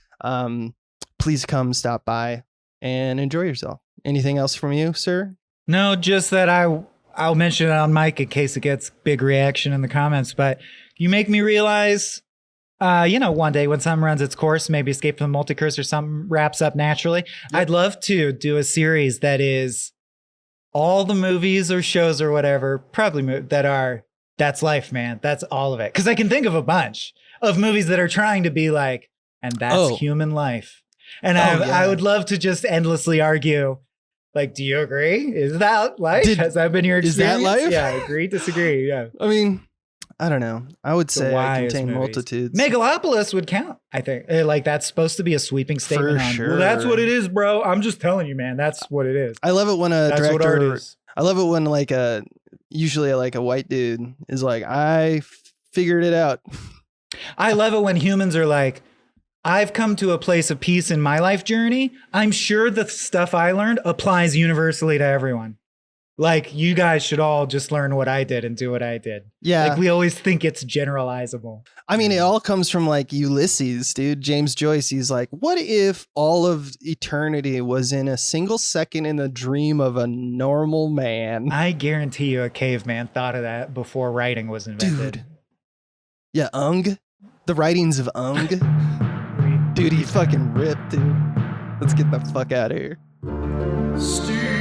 Please come stop by and enjoy yourself. Anything else from you, sir? No, just that I'll mention it on mic in case it gets big reaction in the comments, but you make me realize, one day when something runs its course, maybe Escape from the Multiverse or something wraps up naturally, I'd love to do a series that is all the movies or shows or whatever, probably that's life, man. That's all of it. Because I can think of a bunch of movies that are trying to be like, and that's human life. And I would love to just endlessly argue, like, do you agree? Is that life? Has that been your experience? Is that life? Yeah, agree, disagree. Yeah. I mean, I don't know. I would say I wise contain movies. multitudes. Megalopolis would count, I think. Like, that's supposed to be a sweeping statement For on, sure. well, that's what it is, bro. I'm just telling you, man. That's what it is. I love it when a That's what art director. is. I love it when usually like a white dude is like, I figured it out. I love it when humans are like, I've come to a place of peace in my life journey. I'm sure the stuff I learned applies universally to everyone. Like, you guys should all just learn what I did and do what I did. Yeah. Like, we always think it's generalizable. I mean, it all comes from like Ulysses, dude. James Joyce. He's like, what if all of eternity was in a single second in the dream of a normal man? I guarantee you a caveman thought of that before writing was invented. Dude. Yeah, Ung. The writings of Ung. Dude, he fucking ripped, dude. Let's get the fuck out of here. Steve.